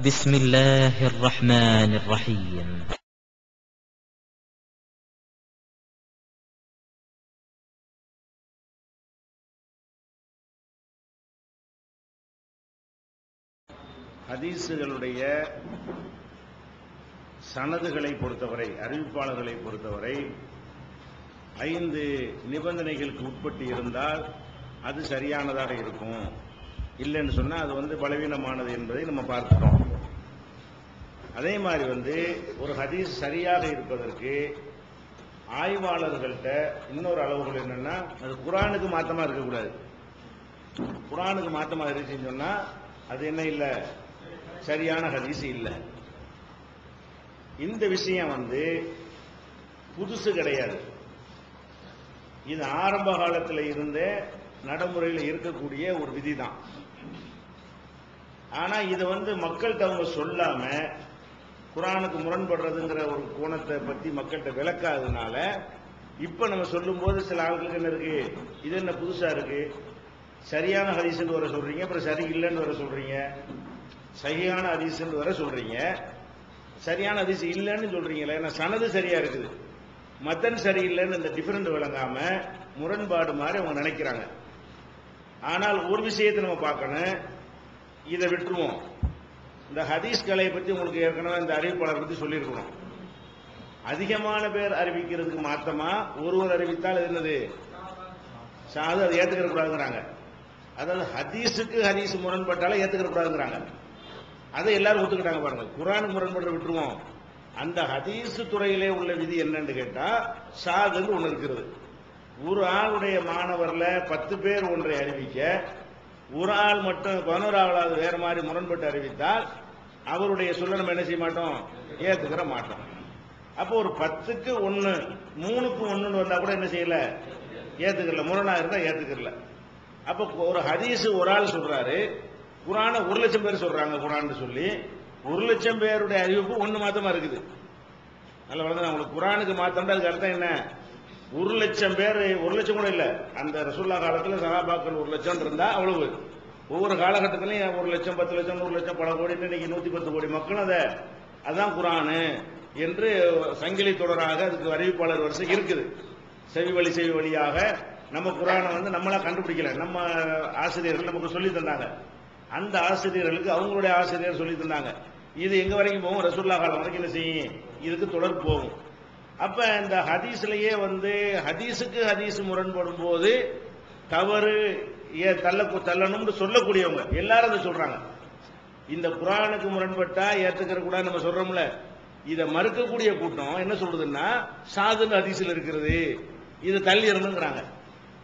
بسم الله الرحمن الرحيم. ஹதீஸுகளுடைய சனதுகளை பொறுத்தவரை, அறிவிப்பாளர்களை பொறுத்தவரை 5 நிபந்தனைகளுக்கு உட்பட்டு இருந்தால் அது சரியானதாக இருக்கும். இல்லைன்னு சொன்னால் அது பலவீனமானது என்பதை நம்ம பார்க்கிறோம். அதே மாதிரி ஒரு ஹதீஸ் சரியாக இருப்பதற்கு ஆய்வாளர்கள்ட்ட இன்னொரு அளவுகள் என்னன்னா, அது குர்ஆனுக்கு மாத்தமா இருக்கக்கூடாது. குர்ஆனுக்கு மாத்தமா இருந்துச்சுன்னு சொன்னா அது என்ன இல்லை, சரியான ஹதீஸ் இல்லை. இந்த விஷயம் புதுசு கிடையாது. இது ஆரம்ப காலத்தில் இருந்தே நடைமுறையில் இருக்கக்கூடிய ஒரு விதி தான். ஆனா இதை மக்கள்கிட்ட அவங்க சொல்லாம குர்ஆனுக்கு முரண்படுறதுங்கிற ஒரு கோணத்தை பத்தி மக்கள்கிட்ட விளக்காததுனால இப்ப நம்ம சொல்லும் போது சில ஆட்களுக்கு என்ன இருக்கு, இது என்ன புதுசா இருக்கு, சரியான ஹதீஸ்ன்னு வர சொல்றீங்க, அப்புறம் சரி இல்லைன்னு வர சொல்றீங்க, சரியான ஹதீஸ்ன்னு வர சொல்றீங்க, சரியான ஹதீஸ் இல்லைன்னு சொல்றீங்களே, ஏன்னா சனது சரியா இருக்குது, மத்தன் சரியில்லைன்னு இந்த டிஃபரெண்ட் விளங்காம முரண்பாடு மாதிரி அவங்க நினைக்கிறாங்க. ஆனால் ஒரு விஷயத்தை நம்ம பார்க்கணும், இதை விட்டுருவோம். இந்த ஹதீஸ் கலையை பற்றி உங்களுக்கு ஏற்கனவே இந்த அறிவிப்பாளர் பற்றி சொல்லியிருக்கணும். அதிகமான பேர் அறிவிக்கிறதுக்கு மாத்தமா ஒருவர் அறிவித்தால் என்னது சாது, அதை ஏத்துக்கிற கூடாதுங்கிறாங்க. அதாவது ஹதீஸுக்கு ஹதீஸ் முரண்பட்டாலும் ஏத்துக்கிற கூடாதுங்கிறாங்க. அதை எல்லாரும் ஒத்துக்கிட்டாங்க பாருங்க. குர்ஆனுக்கு முரண்படுற விட்டுருவோம். அந்த ஹதீஸ் துறையிலே உள்ள விதி என்னன்னு கேட்டா, ஷாதுன்னு ஒன்று இருக்கிறது. ஒரு ஆளுடைய மாணவர்ல 10 பேர் ஒன்றை அறிவிக்க, ஒரு ஆள் மட்டும் 11ஆவது வேற மாதிரி முரண்பட்டு அறிவித்தால் அவருடைய சொல்ல நம்ம என்ன செய்ய மாட்டோம், ஏத்துக்கிற மாட்டோம். அப்போ ஒரு 10க்கு 1, 3க்கு 1 வந்தா கூட என்ன செய்யல, ஏத்துக்கல. முரணா இருந்தா ஏத்துக்கல. அப்போ ஒரு ஹதீஸ் ஒரு ஆள் சொல்றாரு, குர்ஆன 1 லட்சம் பேர் சொல்றாங்க குர்ஆன்னு சொல்லி, 1 லட்சம் பேருடைய அறிவிப்பு 1 மாத்தமா இருக்குது. நல்ல வளர்ந்து உங்களுக்கு குர்ஆனுக்கு மாத்தம்னா அதுக்கு அர்த்தம் என்ன, 1 லட்சம் பேர், 1 லட்சம் கூட இல்ல, அந்த ரசூலுல்லாஹ் காலத்துல சஹாபாக்கள் 1 லட்சம் இருந்தா அவ்வளவு. ஒவ்வொரு காலகட்டத்திலையும் 1 லட்சம், 10 லட்சம், 100 லட்சம், பல கோடி, இன்னைக்கு 110 கோடி மக்கள் அதான் குர்ஆனு என்று சங்கிலி தொடராக அதுக்கு அறிவிப்பாளர் வரிசை இருக்குது. செவி வழியாக நம்ம குர்ஆனை நம்மளா கண்டுபிடிக்கல, நம்ம ஆசிரியர்கள் நமக்கு சொல்லி தந்தாங்க. அந்த ஆசிரியர்களுக்கு அவங்களுடைய ஆசிரியர் சொல்லி தந்தாங்க. இது எங்க வரைக்கும் போகும், ரசூலுல்லாஹ் காலம் வரைக்கும் என்ன செய்யும், இதுக்கு தொடர் போகும். அப்ப இந்த ஹதீஸ்லயே ஹதீஸுக்கு ஹதீஸ் முரண்படும் போது தவறு தள்ளணும்னு சொல்லக்கூடியவங்க எல்லாரும் அதை சொல்றாங்க. இந்த குர்ஆனுக்கு முரண்பட்டா ஏத்துக்கிற கூட நம்ம சொல்றோம்ல, இதை மறுக்கக்கூடிய கூட்டம் என்ன சொல்றதுன்னா, ஷாதுன்னு ஹதீஸ்ல இருக்கிறது, இது தள்ளி இருந்துங்கிறாங்க.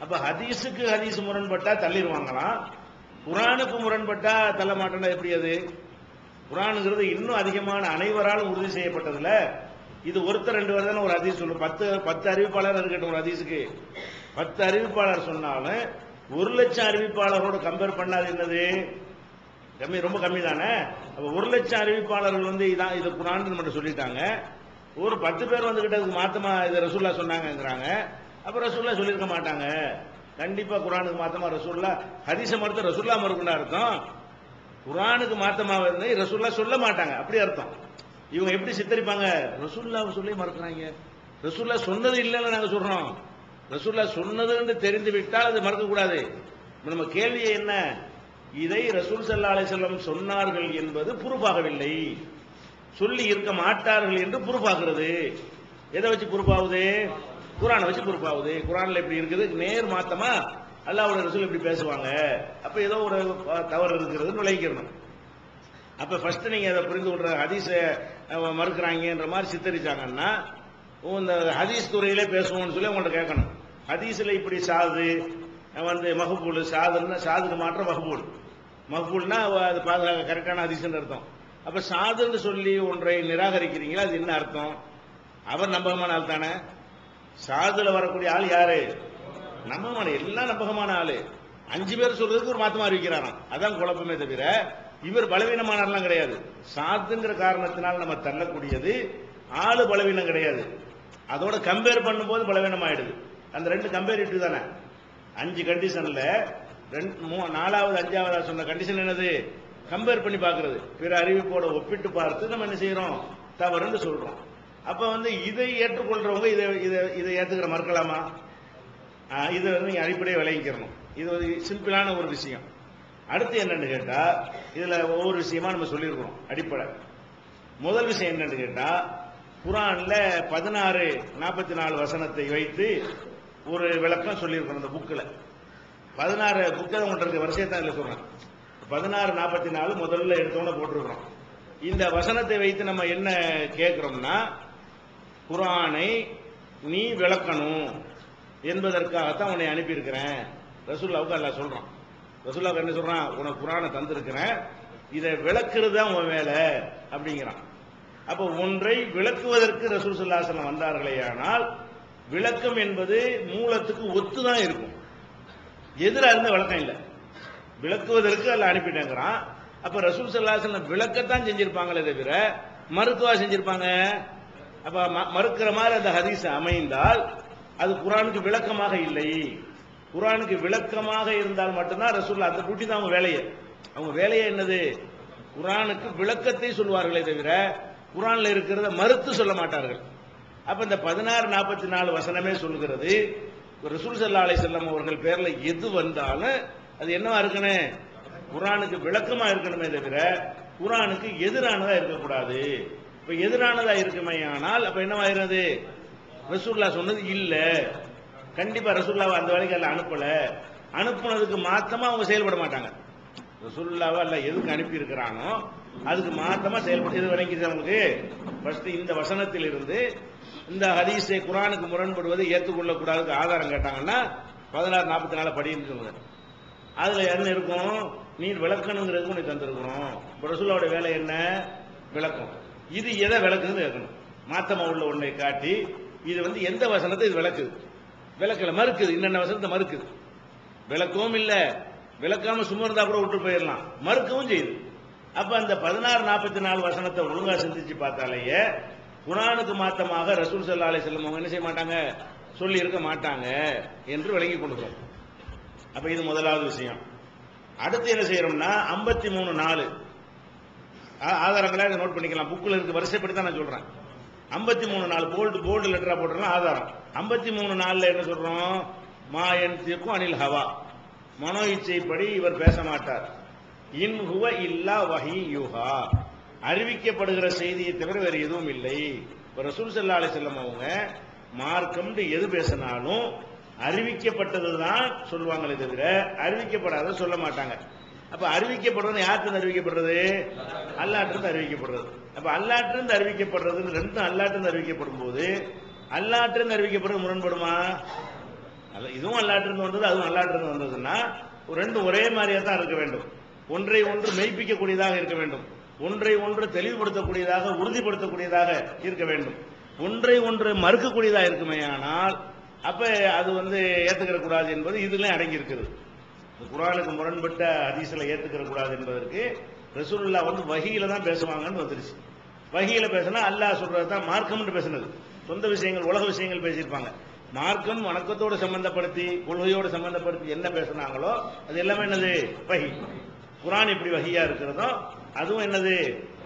அப்ப ஹதீஸுக்கு ஹதீஸ் முரண்பட்டா தள்ளிடுவாங்களாம், குர்ஆனுக்கு முரண்பட்டா தள்ள மாட்டேன்னா எப்படி? அது குர்ஆனுங்கிறது இன்னும் அதிகமான அனைவராலும் உறுதி செய்யப்பட்டதுல, இது ஒருத்தர் 2 பேர் தானே ஒரு ஹதீஸ் சொல்லும். 10 அறிவிப்பாளர் இருக்கட்டும், ஒரு ஹதீஸுக்கு 10 அறிவிப்பாளர் சொன்னாலும் 1 லட்சம் அறிவிப்பாளரோடு கம்பேர் பண்ணாது என்னது, ரொம்ப கம்மி தானே. அப்ப 1 லட்சம் அறிவிப்பாளர்கள் இதான் இது குர்ஆன் மட்டும் சொல்லிட்டாங்க. ஒரு 10 பேர் வந்துகிட்டதுக்கு மாத்தமா இது ரசூலுல்லாஹ் சொன்னாங்கிறாங்க. அப்ப ரசூலுல்லாஹ் சொல்லியிருக்க மாட்டாங்க. கண்டிப்பா குர்ஆனுக்கு மாத்தமா ரசூலுல்லாஹ் ஹதீஸை மறுத்து ரசூலுல்லாஹ் மறுக்குன்னு அர்த்தம். குர்ஆனுக்கு மாத்தமா ரசூலுல்லாஹ் சொல்ல மாட்டாங்க, அப்படி அர்த்தம். இவங்க எப்படி சித்தரிப்பாங்க, ரசூலுல்லாஹ் சொல்லி மறுக்கிறாங்க, ரசூலுல்லாஹ் சொன்னது இல்லைன்னு நாங்க சொல்றோம், ரசூலுல்லாஹ் சொன்னதுன்னு தெரிந்து விட்டால் அது மறுக்க கூடாது. நம்ம கேள்வி என்ன, இதை ரசூல் ஸல்லல்லாஹு அலைஹி வஸல்லம் சொன்னார்கள் என்பது ப்ரூஃபாகவில்லை, சொல்லி இருக்க மாட்டார்கள் என்று ப்ரூஃபாகிறது. எதை வச்சு ப்ரூஃபாகுது, குர்ஆனை வச்சு ப்ரூஃபாகுது. குர்ஆன்ல எப்படி இருக்குது, நேர் மாத்தமா அல்லாஹ்வுடைய ரசூல் எப்படி பேசுவாங்க, அப்ப ஏதோ ஒரு தவறு இருக்கிறது விளங்கிக்கணும். அப்ப ஃபர்ஸ்ட் நீங்க அதை புரிந்து கொள்ற, ஹதீஸை மறுக்கிறாங்கன்ற மாதிரி சித்தரிச்சாங்கன்னா இந்த ஹதீஸ் துறையிலே பேசுவோம்னு சொல்லி உங்கள்ட்ட கேட்கணும். ஹதீஸ்ல இப்படி சாது மஹ்பூல், சாதுன்னா சாதுக்கு மாற்றம் மஹ்பூல், மஹ்பூல்னா அது பாதுகாக்க கரெக்டான ஹதீஸ்ன்னு அர்த்தம். அப்ப சாதுன்னு சொல்லி ஒன்றை நிராகரிக்கிறீங்களா, அது என்ன அர்த்தம்? அவர் நம்பகமான ஆள் தானே. சாதுல வரக்கூடிய ஆள் யாரு, நம்பகமான, எல்லாம் நம்பகமான ஆளு. 5 பேர் சொல்றதுக்கு ஒரு மாத்தமா அறிவிக்கிறாராம், அதான் குழப்பமே தவிர இவர் பலவீனமானலாம் கிடையாது. சாதுங்கிற காரணத்தினால் நம்ம தள்ளக்கூடியது ஆளு பலவீனம் கிடையாது, அதோட கம்பேர் பண்ணும்போது பலவீனம் ஆயிடுது. அந்த 2 கம்பேரிட்டிவ் தானே. 5 கண்டிஷன்ல 4வது 5வது சொன்ன கண்டிஷன் என்னது, கம்பேர் பண்ணி பார்க்கிறது, பிற அறிவிப்போட ஒப்பிட்டு பார்த்து நம்ம என்ன செய்யறோம், தவறுன்னு சொல்றோம். அப்ப இதை ஏற்றுக்கொள்றவங்க இதை இதை இதை ஏத்துக்கிற மறுக்கலாமா? இதை நீங்க அடிப்படையை விளங்கிக்கிறணும். இது ஒரு சிம்பிளான ஒரு விஷயம். அடுத்து என்னன்னு கேட்டா, இதுல ஒவ்வொரு விஷயமா நம்ம சொல்லியிருக்கிறோம். அடிப்படை முதல் விஷயம் என்னன்னு கேட்டா, குர்ஆன்ல 16:44 வசனத்தை வைத்து ஒரு விளக்கம் சொல்லியிருக்கிறோம். அந்த புக்கில் 16 புக்கை ஒன்று வரிசையை தான் இதுல சொல்றேன். 16:44 முதல்ல எடுத்தோன்னு போட்டிருக்கிறோம். இந்த வசனத்தை வைத்து நம்ம என்ன கேட்கிறோம்னா, குர்ஆனை நீ விளக்கணும் என்பதற்காகத்தான் உன்னை அனுப்பியிருக்கிறேன். ரசூலுல்லாஹ்வுக்கு அல்லாஹ் சொல்றான். ரசூலுல்லாஹ் என்ன சொல்றான், உனக்கு குர்ஆனை தந்திருக்கிறேன், இதை விளக்குறது தான் உன் வேலை அப்படிங்கிறான். அப்ப ஒன்றை விளக்குவதற்கு ரசூல் ஸல்லல்லாஹு அலைஹி வஸல்லம் வந்தார்களே, ஆனால் விளக்கம் என்பது மூலத்துக்கு ஒத்துதான் இருக்கும். எதிராக இருந்த விளக்கம் இல்லை. விளக்குவதற்கு அல்லாஹ் அனுப்பிட்டேங்கிறான். அப்ப ரசூல் ஸல்லல்லாஹு அலைஹி வஸல்லம் விளக்கத்தான் செஞ்சிருப்பாங்களே தவிர மருத்துவா செஞ்சிருப்பாங்க. அப்ப மறுக்கிற மாதிரி அந்த ஹதீஸ் அமைந்தால் அது குர்ஆனுக்கு விளக்கமாக இல்லை. குர்ஆனுக்கு விளக்கமாக இருந்தால் மட்டும்தான் ரசூலுல்லாஹ் அந்த டியூட்டி தான் அவங்க வேலையை. அவங்க வேலையை என்னது, குர்ஆனுக்கு விளக்கத்தை சொல்வார்களே தவிர குர்ஆன்ல இருக்கிறத மறுத்து சொல்ல மாட்டார்கள். அப்ப இந்த 16:44 வசனமே சொல்கிறது, ரசூல் ஸல்லல்லாஹு அலைஹி வஸல்லம் அவர்கள் பேர்ல எது வந்தாலும் அது என்னவா இருக்கணும், குர்ஆனுக்கு விளக்கமா இருக்கணுமே தவிர குர்ஆனுக்கு எதிரானதா இருக்கக்கூடாது. இப்ப எதிரானதா இருக்குமே ஆனால் அப்ப என்னவாகிறது, ரசூலுல்லாஹ் சொன்னது இல்ல. கண்டிப்பா ரசூலுல்லாஹ் அந்த வேலைக்கு அல்ல அனுப்பல. அனுப்புனதுக்கு மாத்தமா அவங்க செயல்பட மாட்டாங்க. ரசூலுல்லாஹ் அல்ல எதுக்கு அனுப்பி இருக்கிறானோ அதுக்கு மாத்தமா செயல்பட. இது வழங்கிது அவங்களுக்கு. ஃபர்ஸ்ட் இந்த வசனத்தில் இருந்து இந்த ஹதீஸை குர்ஆனுக்கு முரண்படுவதை ஏற்றுக்கொள்ள கூடாதுக்கு ஆதாரம் கேட்டாங்கன்னா 16:44 படின்னு சொல்லுங்க. அதுல என்ன இருக்கும், நீ விளக்கணுங்கிறதுக்கு உனக்கு தந்திருக்கணும். ரசூலுல்லாஹ்வுடைய வேலை என்ன, விளக்கம். இது எதை விளக்குதுன்னு கேட்கணும். மாத்தமா உள்ள ஒன்றை காட்டி இது எந்த வசனத்தை இது விளக்குது, விளக்கல மறுக்குது, இன்னென்ன வசனத்தை மறுக்குது. விளக்கவும் இல்ல, விளக்காம சும்மா இருந்தா கூட விட்டு போயிடலாம், மறுக்கவும் செய்யுது. அப்ப அந்த 16:44 வசனத்தை ஒழுங்கா சிந்திச்சு பார்த்தாலேயே குர்ஆனுக்கு மாத்தமாக ரசூல் ஸல்லல்லாஹு அலைஹி வஸல்லம் அவங்க என்ன செய்ய மாட்டாங்க, சொல்லி இருக்க மாட்டாங்க என்று விளங்கி கொள்கிறோம். அப்ப இது முதலாவது விஷயம். அடுத்து என்ன செய்யறோம்னா 53:4 ஆதாரங்களா இதை நோட் பண்ணிக்கலாம். புக்கில் இருக்கு, வரிசைப்படி தான் நான் சொல்றேன். 53:4 போல்டு லெட்டரா போட்டுறோம் ஆதாரம். 53:4 என்ன சொல்றோம், மா யன்திகு அனில் ஹவா, மனோ இச்சைப்படி இவர் பேச மாட்டார். இன் ஹுவ இல்லா வஹீயுஹா, அறிவிக்கப்படுகிற செய்தியை தவிர வேறு எதுவும் இல்லை. இப்ப ரசூல் ஸல்லல்லாஹு அலைஹி வஸல்லம் அவங்க மார்க்கம் எது பேசினாலும் அறிவிக்கப்பட்டதுதான் சொல்லுவாங்களே தவிர அறிவிக்கப்படாத சொல்ல மாட்டாங்க. அப்ப அறிவிக்கப்படுறது யார்கிட்ட அறிவிக்கப்படுறது, அல்லாஹ்விலிருந்து அறிவிக்கப்படுறது. அப்ப அல்லாஹ்விலிருந்து அறிவிக்கப்படுறது ரெண்டும் அல்லாஹ்விலிருந்து அறிவிக்கப்படும் போது அல்லாஹ்விலிருந்து அறிவிக்கப்படுறது முரண்படுமா? இதுவும் அல்லாஹ்விலிருந்து வந்தது, அதுவும் அல்லாஹ்விலிருந்து வந்ததுன்னா ரெண்டும் ஒரே மாதிரியா தான் இருக்க வேண்டும். ஒன்றை ஒன்று மெய்ப்பிக்கக்கூடியதாக இருக்க வேண்டும், ஒன்றை ஒன்று தெளிவுபடுத்தக்கூடியதாக உறுதிப்படுத்தக்கூடியதாக இருக்க வேண்டும். ஒன்றை ஒன்று மறுக்கக்கூடியதாக இருக்குமே ஆனால் அப்ப அது ஏத்துக்கிற கூடாது என்பது இதுல அடங்கி இருக்குது. குர்ஆனுக்கு முரண்பட்ட ஹதீஸ்ல ஏத்துக்கிற கூடாது என்பதற்கு ரசூலுல்லாஹ் வஹீல தான் பேசுவாங்கன்னு வந்துருச்சு. வஹீல பேசினா அல்லாஹ் சொல்றது தான் மார்க்கம்னு பேசினது. சொந்த விஷயங்கள் உலக விஷயங்கள் பேசியிருப்பாங்க. மார்க்கம் வணக்கத்தோடு சம்பந்தப்படுத்தி கொள்கையோடு சம்பந்தப்படுத்தி என்ன பேசினாங்களோ அது எல்லாமே என்னது, வஹீ. குர்ஆன் எப்படி வஹீயா இருக்கிறதோ அதுவும் என்னது,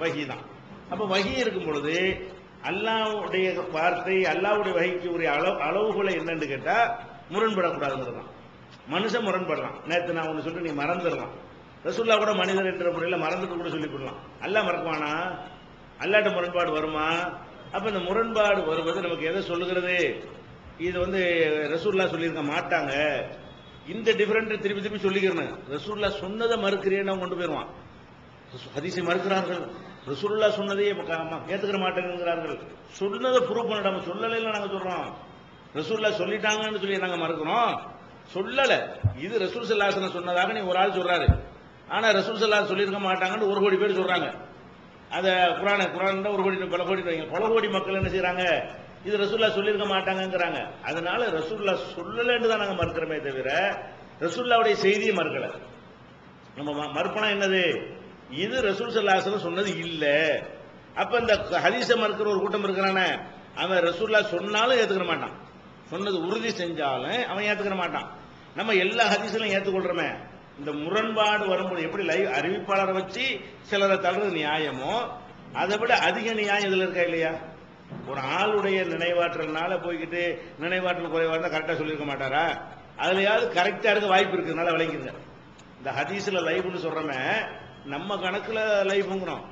வஹீ தான். அப்ப வஹீ இருக்கும் பொழுது அல்லாஹ்வுடைய வார்த்தை அல்லாஹ்வுடைய வஹீக்கு உரிய அளவுகளை என்னன்னு கேட்டா முரண்படக்கூடாதுங்கிறது தான். மனுஷன் முரண்படலாம். நேற்று நான் ஒன்று சொல்லிட்டு நீ மறந்துடலாம். ரசூலுல்லாஹ் கூட மனிதர் என்ற முறையில் மறந்துட்டு கூட சொல்லி கொடுக்கலாம். அல்லாஹ் மறக்குவானா? அல்லாஹ்ட்ட முரண்பாடு வருமா? அப்ப இந்த முரண்பாடு வருவது நமக்கு எதை சொல்லுகிறது, இது ரசூலுல்லாஹ் சொல்லியிருக்க மாட்டாங்க. இந்த டிஃபரெண்ட் திருப்பி திருப்பி சொல்லிக்கிறேன். ரசூலுல்லாஹ் சொன்னதை மறுக்கிறேன்னு கொண்டு போயிடுவான். ஹதீஸை மறுக்கிறார்கள், ரசூலுல்லாஹ் சொன்னதையே ஏத்துக்கிற மாட்டேங்கிறார்கள். சொன்னதை ப்ரூவ் பண்ணிடாம சொல்லலை நாங்க சொல்றோம். ரசூலுல்லாஹ் சொல்லிட்டாங்கன்னு சொல்லி நாங்க மறுக்கிறோம். சொல்லல, இது ரசூல் ஸல்லல்லாஹு அலைஹி வஸல்லம் சொன்னதாக நீ ஒரு ஆள் சொல்றாரு. ஆனா ரசூல் ஸல்லல்லாஹு சொல்லியிருக்க மாட்டாங்கன்னு 1 கோடி பேர் சொல்றாங்க. அத குர்ஆன் 1 கோடி பல கோடி பல கோடி மக்கள் என்ன செய்யறாங்க, இது ரசூலுல்லாஹ் சொல்லியிருக்க மாட்டாங்கங்கறாங்க. அதனால ரசூலுல்லாஹ் சொல்லலன்னு தான் நாங்க மறுக்கிறோமே தவிர ரசூலுல்லாஹ்வுடைய செய்தியை மறுக்கல. நம்ம மறுப்பனா என்னது, இது ரசூல் ஸல்லல்லாஹு அலைஹி வஸல்லம் சொன்னது இல்ல. அப்ப இந்த ஹதீஸை மறுக்கிற ஒரு கூட்டம் இருக்கிறானே, அவன் ரசூலுல்லாஹ் சொன்னாலும் ஏத்துக்கிற மாட்டான், சொன்னது உறுதி செஞ்சாலும் அவன் ஏத்துக்கிற மாட்டான். நம்ம எல்லா ஹதீஸ்லையும் ஏத்துக்கொள்றோமே, இந்த முரண்பாடு வரும்போது எப்படி அறிவிப்பாளரை வச்சு சிலரை தள்ளுறது நியாயமோ அதை விட அதிக நியாயம் இதுல இருக்கா இல்லையா? ஒரு ஆளுடைய நினைவாற்றல்னால போய்கிட்டு நினைவாற்றல் குறைவா இருந்தா கரெக்டா சொல்லியிருக்க மாட்டாரா? அதுலயாவது கரெக்டா இருக்க வாய்ப்பு இருக்குனால விளங்கிங்க. இந்த ஹதீஸ்ல லைஃப்னு சொல்றமே நம்ம கணக்குல லைஃப்ங்கிறோம்.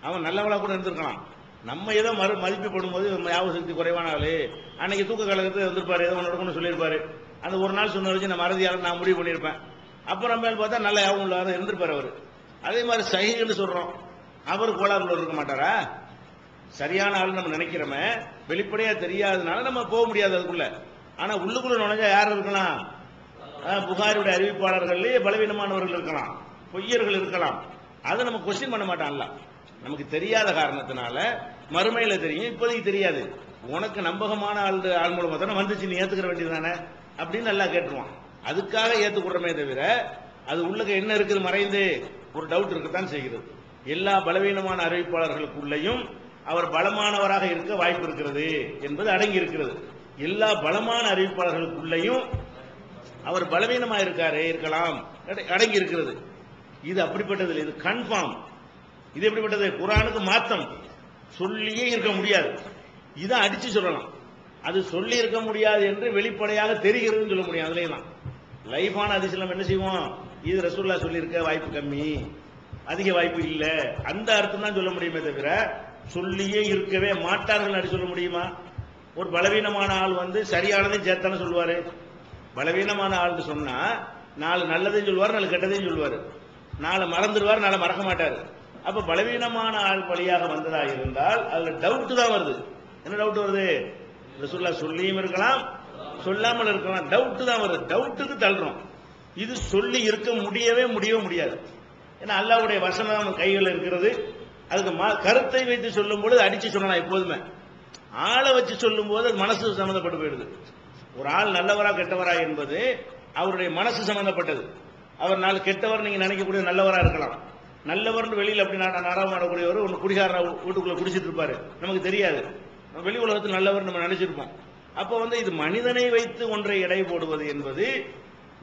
அவன் நல்லவளா கூட இருந்திருக்கலாம். நம்ம ஏதோ மதிப்பு போடும்போது ஞாபக சக்தி குறைவான ஆளு, அன்னைக்கு தூக்க கழகத்தை வந்திருப்பாரு, ஏதோ ஒன்று சொல்லியிருப்பாரு, அந்த ஒரு நாள் சொன்ன வச்சு நான் மறதியால நான் முடிவு பண்ணியிருப்பேன். அப்புறம் மேல் பார்த்தா நல்ல யாவும் உள்ளாத இருந்திருப்பாரு அவரு. அதே மாதிரி சஹீஹ்னு சொல்றோம், அவர் கோளாறுல இருக்க மாட்டாரா? சரியான ஆள் நம்ம நினைக்கிறோமே, வெளிப்படையா தெரியாதனால நம்ம போக முடியாது அதுக்குள்ள. ஆனா உள்ளுக்குள்ள நுழைஞ்சா யார் இருக்கலாம்? புகாரியுடைய அறிவிப்பாளர்கள்லயே பலவீனமானவர்கள் இருக்கலாம், பொய்யர்கள் இருக்கலாம். அதை நம்ம கொஸ்டின் பண்ண மாட்டான்ல. நமக்கு தெரியாத காரணத்தினால மறுமையில தெரியும், இப்போதைக்கு தெரியாது. உனக்கு நம்பகமான ஆள் மூலமா தானே வந்துச்சு, நீ ஏத்துக்கிற வேண்டியதுதானே அப்படின்னு நல்லா கேட்டுருவான். அதுக்காக ஏத்துக்கிறோமே தவிர அது உள்ளுக்கு என்ன இருக்குது மறைந்து ஒரு டவுட் இருக்குத்தான் செய்கிறது. எல்லா பலவீனமான அறிவிப்பாளர்களுக்குள்ளேயும் அவர் பலமானவராக இருக்க வாய்ப்பு இருக்கிறது என்பது அடங்கி இருக்கிறது. எல்லா பலமான அறிவிப்பாளர்களுக்குள்ளேயும் அவர் பலவீனமா இருக்கலாம் அடங்கி இருக்கிறது. இது அப்படிப்பட்டது, இது கன்ஃபார்ம். இது எப்படிப்பட்டது? குர்ஆனுக்கு மாத்தம் சொல்லியே இருக்க முடியாது. இதை அடிச்சு சொல்லலாம். அது சொல்லி இருக்க முடியாது என்று வெளிப்படையாக தெரிகிறதுன்னு சொல்ல முடியும். அதுலேயே தான் லைஃபான ஹதீஸ்ல என்ன செய்வோம், இது ரசூலுல்லாஹ் சொல்லி இருக்க வாய்ப்பு கம்மி, அதிக வாய்ப்பு இல்லை, அந்த அர்த்தம் தான் சொல்ல முடியுமே தவிர சொல்லியே இருக்கவே மாட்டார்கள் அப்படி சொல்ல முடியுமா? ஒரு பலவீனமான ஆள் சரியானதையும் சேர்த்தானே சொல்லுவாரு. பலவீனமான ஆள்னு சொன்னா நாலு நல்லதையும் சொல்லுவார், நாலு கெட்டதையும் சொல்லுவார், நாளை மறந்துடுவார், நாளை மறக்க மாட்டார். அப்ப பலவீனமான ஆள் வழியாக வந்ததா இருந்தால் அதுல டவுட் தான் வருது. என்ன டவுட் வருது? ரசூலுல்லாஹ் சொல்லியும் இருக்கலாம், சொல்லாமல் இருக்கலாம், டவுட் தான் வருது. டவுட்டுக்கு தள்ளுறோம். இது சொல்லி இருக்க முடியாது. ஏன்னா அல்லாஹ்வுடைய வசனம் நம்ம கையில் இருக்கிறது. அதுக்கு கருத்தை வைத்து சொல்லும் பொழுது அடிச்சு சொல்லலாம். எப்போதுமே ஆளை வச்சு சொல்லும் போது மனசு சம்பந்தப்பட்டு போயிடுது. ஒரு ஆள் நல்லவரா கெட்டவரா என்பது அவருடைய மனசு சம்பந்தப்பட்டது. அவர் நாலு கெட்டவர் நீங்க நினைக்கக்கூடிய நல்லவரா இருக்கலாம். நல்லவர்னு வெளியில் அப்படி நாடகம் ஆடக்கூடியவர் ஒன்று குடிகார வீட்டுக்குள்ள குடிச்சிட்டு இருப்பாரு, நமக்கு தெரியாது. வெளி உலகத்தில் நல்லவர் நம்ம நினைச்சிருப்போம். அப்போ இது மனிதனை வைத்து ஒன்றை எடை போடுவது என்பது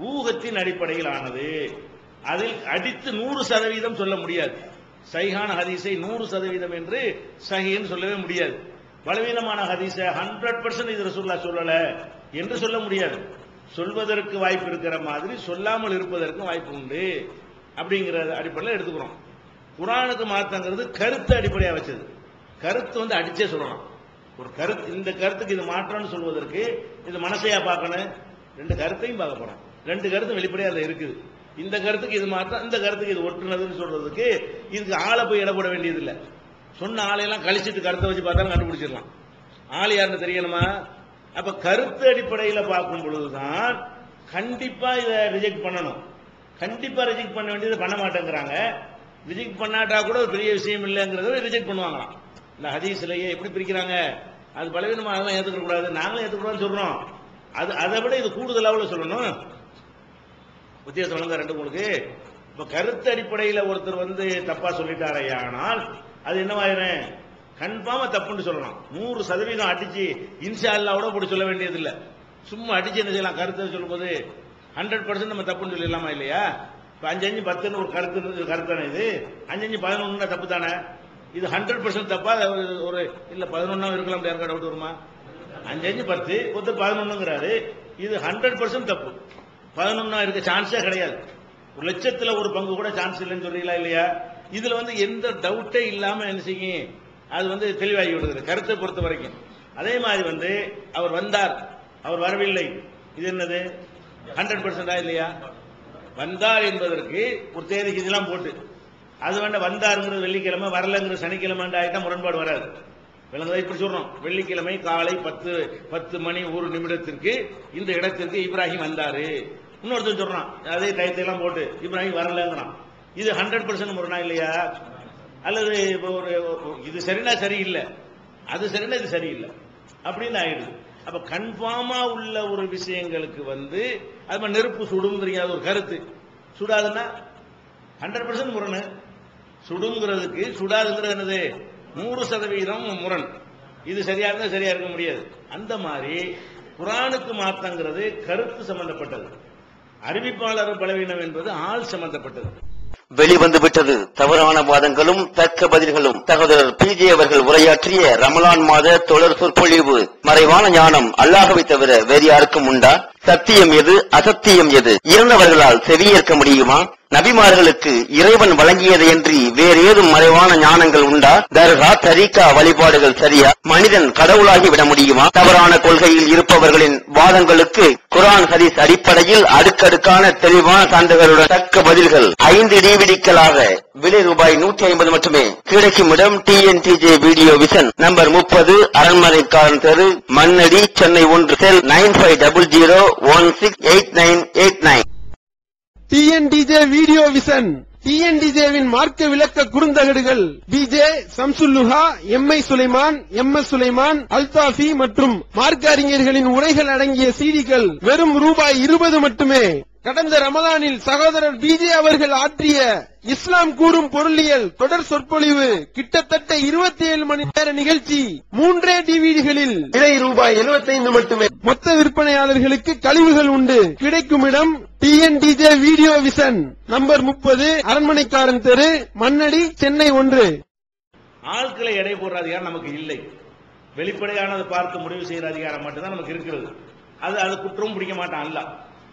ஊகத்தின் அடிப்படையில் ஆனது. அதில் அடித்து 100% சொல்ல முடியாது. சஹீஹான ஹதீஸை 100% என்று சஹீஹ்னு சொல்லவே முடியாது. பலவீனமான ஹதீஸை 100% இது ரசூலுல்லாஹ் சொல்லல என்று சொல்ல முடியாது. சொல்வதற்கு வாய்ப்பு இருக்கிற மாதிரி சொல்லாமல் இருப்பதற்கு வாய்ப்பு உண்டு. அப்படிங்கிற அடிப்படையில் எடுத்துக்கிறோம். குர்ஆனுக்கு மாத்தங்கிறது கருத்து அடிப்படையா வச்சது. கருத்து அடிச்சே சொல்லலாம். ஒரு கருத்து, இந்த கருத்துக்கு இது மாற்றம்னு சொல்வதற்கு இது மனசையா பார்க்கணும், ரெண்டு கருத்தையும் பார்க்க போறோம். ரெண்டு கருத்து வெளிப்படையா அதுல இருக்குது. இந்த கருத்துக்கு இது மாற்றம், இந்த கருத்துக்கு இது ஒட்டுனதுன்னு சொல்றதுக்கு இதுக்கு ஆளை போய் இடப்பட வேண்டியது இல்லை. சொன்ன ஆளையெல்லாம் கழிச்சிட்டு கருத்தை வச்சு பார்த்தாலும் கண்டுபிடிச்சிடலாம். ஆள் யாருன்னு தெரியணுமா? அப்ப கருத்து அடிப்படையில் பார்க்கும் பொழுதுதான் கண்டிப்பா இதை ரிஜெக்ட் பண்ணணும். கண்டிப்பா ரிஜெக்ட் பண்ண வேண்டியது பண்ண மாட்டேங்கிறாங்க. ரிஜெக்ட் பண்ணாட்டா கூட ஒரு பெரிய விஷயம் இல்லைங்கிறத ரிஜெக்ட் பண்ணுவாங்களாம். இந்த ஹதீஸ்லயே எப்படி பிரிக்கிறாங்க? அது பலவீனமா அதெல்லாம் ஏத்துக்க கூடாது, நாங்களும் ஏத்துக்கூடாதுன்னு சொல்றோம். அது அதை விட இது கூடுதலாக சொல்லணும். வித்தியாசம் வழங்க ரெண்டு உங்களுக்கு. இப்ப கருத்து அடிப்படையில் ஒருத்தர் தப்பா சொல்லிட்டாரையானால் அது என்னவாயிரும்? கன்ஃபார்மா தப்புன்னு சொல்லலாம். 100% அடிச்சு இன்ஷா அல்லாஹ்வோட போட்டு சொல்ல வேண்டியது இல்லை. சும்மா அடிச்சு என்ன செய்யலாம்? கருத்தை சொல்லும் போது 100% நம்ம தப்புன்னு சொல்லிடலாமா இல்லையா? இப்ப 5-5 10 ஒரு கருத்தானே இது. 5-5 11 தப்பு தானே? இது 100% தப்பா? ஒரு இல்ல 11 இருக்கலாம், யாருக்கா டவுட் வருமா? 5-5 10 ஒருத்தர் 11ங்கிறாரு, இது 100% தப்பு. 11 இருக்க சான்ஸே கிடையாது. ஒரு லட்சத்துல ஒரு பங்கு கூட சான்ஸ் இல்லைன்னு சொல்றீங்களா இல்லையா? இதுல எந்த டவுட்டே இல்லாம என்ன செய்யும்? அது தெளிவாகி விடுகிறது கருத்தை பொறுத்த வரைக்கும். அதே மாதிரி அவர் வந்தார், அவர் வரவில்லை, இது என்னது? 100% இல்லையா? வந்தார் என்பதற்கு ஒரு தேதிக்கு இதெல்லாம் போட்டு அது வந்தாருங்கிறது வெள்ளிக்கிழமை, வரலங்கிறது சனிக்கிழமை ஆயிட்டா முரண்பாடு வராது. விளங்குதா? இப்படி சொல்றோம், வெள்ளிக்கிழமை காலை 10 மணி 1 நிமிடத்திற்கு இந்த இடத்திற்கு இப்ராஹிம் வந்தாரு. இன்னொருத்தர் சொல்றான் அதே டயத்தை எல்லாம் போட்டு இப்ராஹிம் வரலங்கிறான். இது 100% முரணா இல்லையா? அல்லது இது சரினா சரியில்லை, அது சரினா இது சரியில்லை அப்படின்னு ஆயிடுது. அப்ப கன்ஃபார்மா உள்ள ஒரு விஷயங்களுக்கு அது நெருப்பு சுடுங்கிறீங்க, அது ஒரு கருத்து. சுடாதுன்னா 100% முரணு. சுடுங்கிறதுக்கு சுடாதுங்கிறது என்னது? 100% முரண். இது சரியா இருந்தா சரியா இருக்க முடியாது. அந்த மாதிரி குர்ஆனுக்கு மாத்தங்கிறது கருத்து சம்பந்தப்பட்டது. அறிவிப்பாளர் பலவீனம் என்பது ஆள் சம்பந்தப்பட்டது. வெளிவந்து விட்டது தவறான வாதங்களும் தக்க பதில்களும். சகோதரர் PJ அவர்கள் உரையாற்றிய ரமலான் மாத தொடர் சொற்பொழிவு. மறைவான ஞானம் அல்லாஹ்வை தவிர வேறு யாருக்கும் உண்டா? சத்தியம் எது, அசத்தியம் எது? இறந்தவர்களால் செவியேற்க முடியுமா? நபிமார்களுக்கு இறைவன் வழங்கியதையன்றி வேறு ஏதும் மறைவான ஞானங்கள் உண்டா? தர்கா, தரீகா வழிபாடுகள் சரியா? மனிதன் கடவுளாகி விட முடியுமா? தவறான கொள்கையில் இருப்பவர்களின் வாதங்களுக்கு குர்ஆன் ஹதீஸ் அடிப்படையில் அடுக்கடுக்கான தெளிவான சான்றுகளுடன் தக்க பதில்கள் 5 டிவிடிக்களாக விலை ரூபாய் 150 மட்டுமே. கிடைக்கும் இடம் TNTJ வீடியோ விஷன், நம்பர் 30, அரண்மனைக்காரன் தெரு, மண்ணடி, சென்னை 1, செல் 9500168989. TNTJ வீடியோ விஷன், TNTJவின் மார்க்க விளக்க குறுந்தகடுகள் BJ சம்சுல்லுஹா, MI Sulaiman, MS Sulaiman, Althafi மற்றும் மார்க்க அறிஞர்களின் உரைகள் அடங்கிய CDக்கள் வெறும் ரூபாய் 20 மட்டுமே. கடந்த ரமலானில் சகோதரர் BJ அவர்கள் ஆற்றிய இஸ்லாம் கூறும் பொருளியல் தொடர் சொற்பொழிவு கிட்டத்தட்ட 27 மணி நேர நிகழ்ச்சி 3 டிவிடிகளில் விலை ரூபாய் 75 மட்டுமே. மொத்த விற்பனையாளர்களுக்கு கழிவுகள் உண்டு. கிடைக்கும் இடம் TNTJ வீடியோ விஷன், நம்பர் 30, அரண்மனைக்காரன் தெரு, மண்ணடி, சென்னை 1. ஆட்களை எடை போடுற அதிகாரம் நமக்கு இல்லை. வெளிப்படையானதை பார்த்து முடிவு செய்யற அதிகாரம் மட்டும்தான் நமக்கு இருக்கிறது. அது குற்றம் பிடிக்க மாட்டான் அல்ல.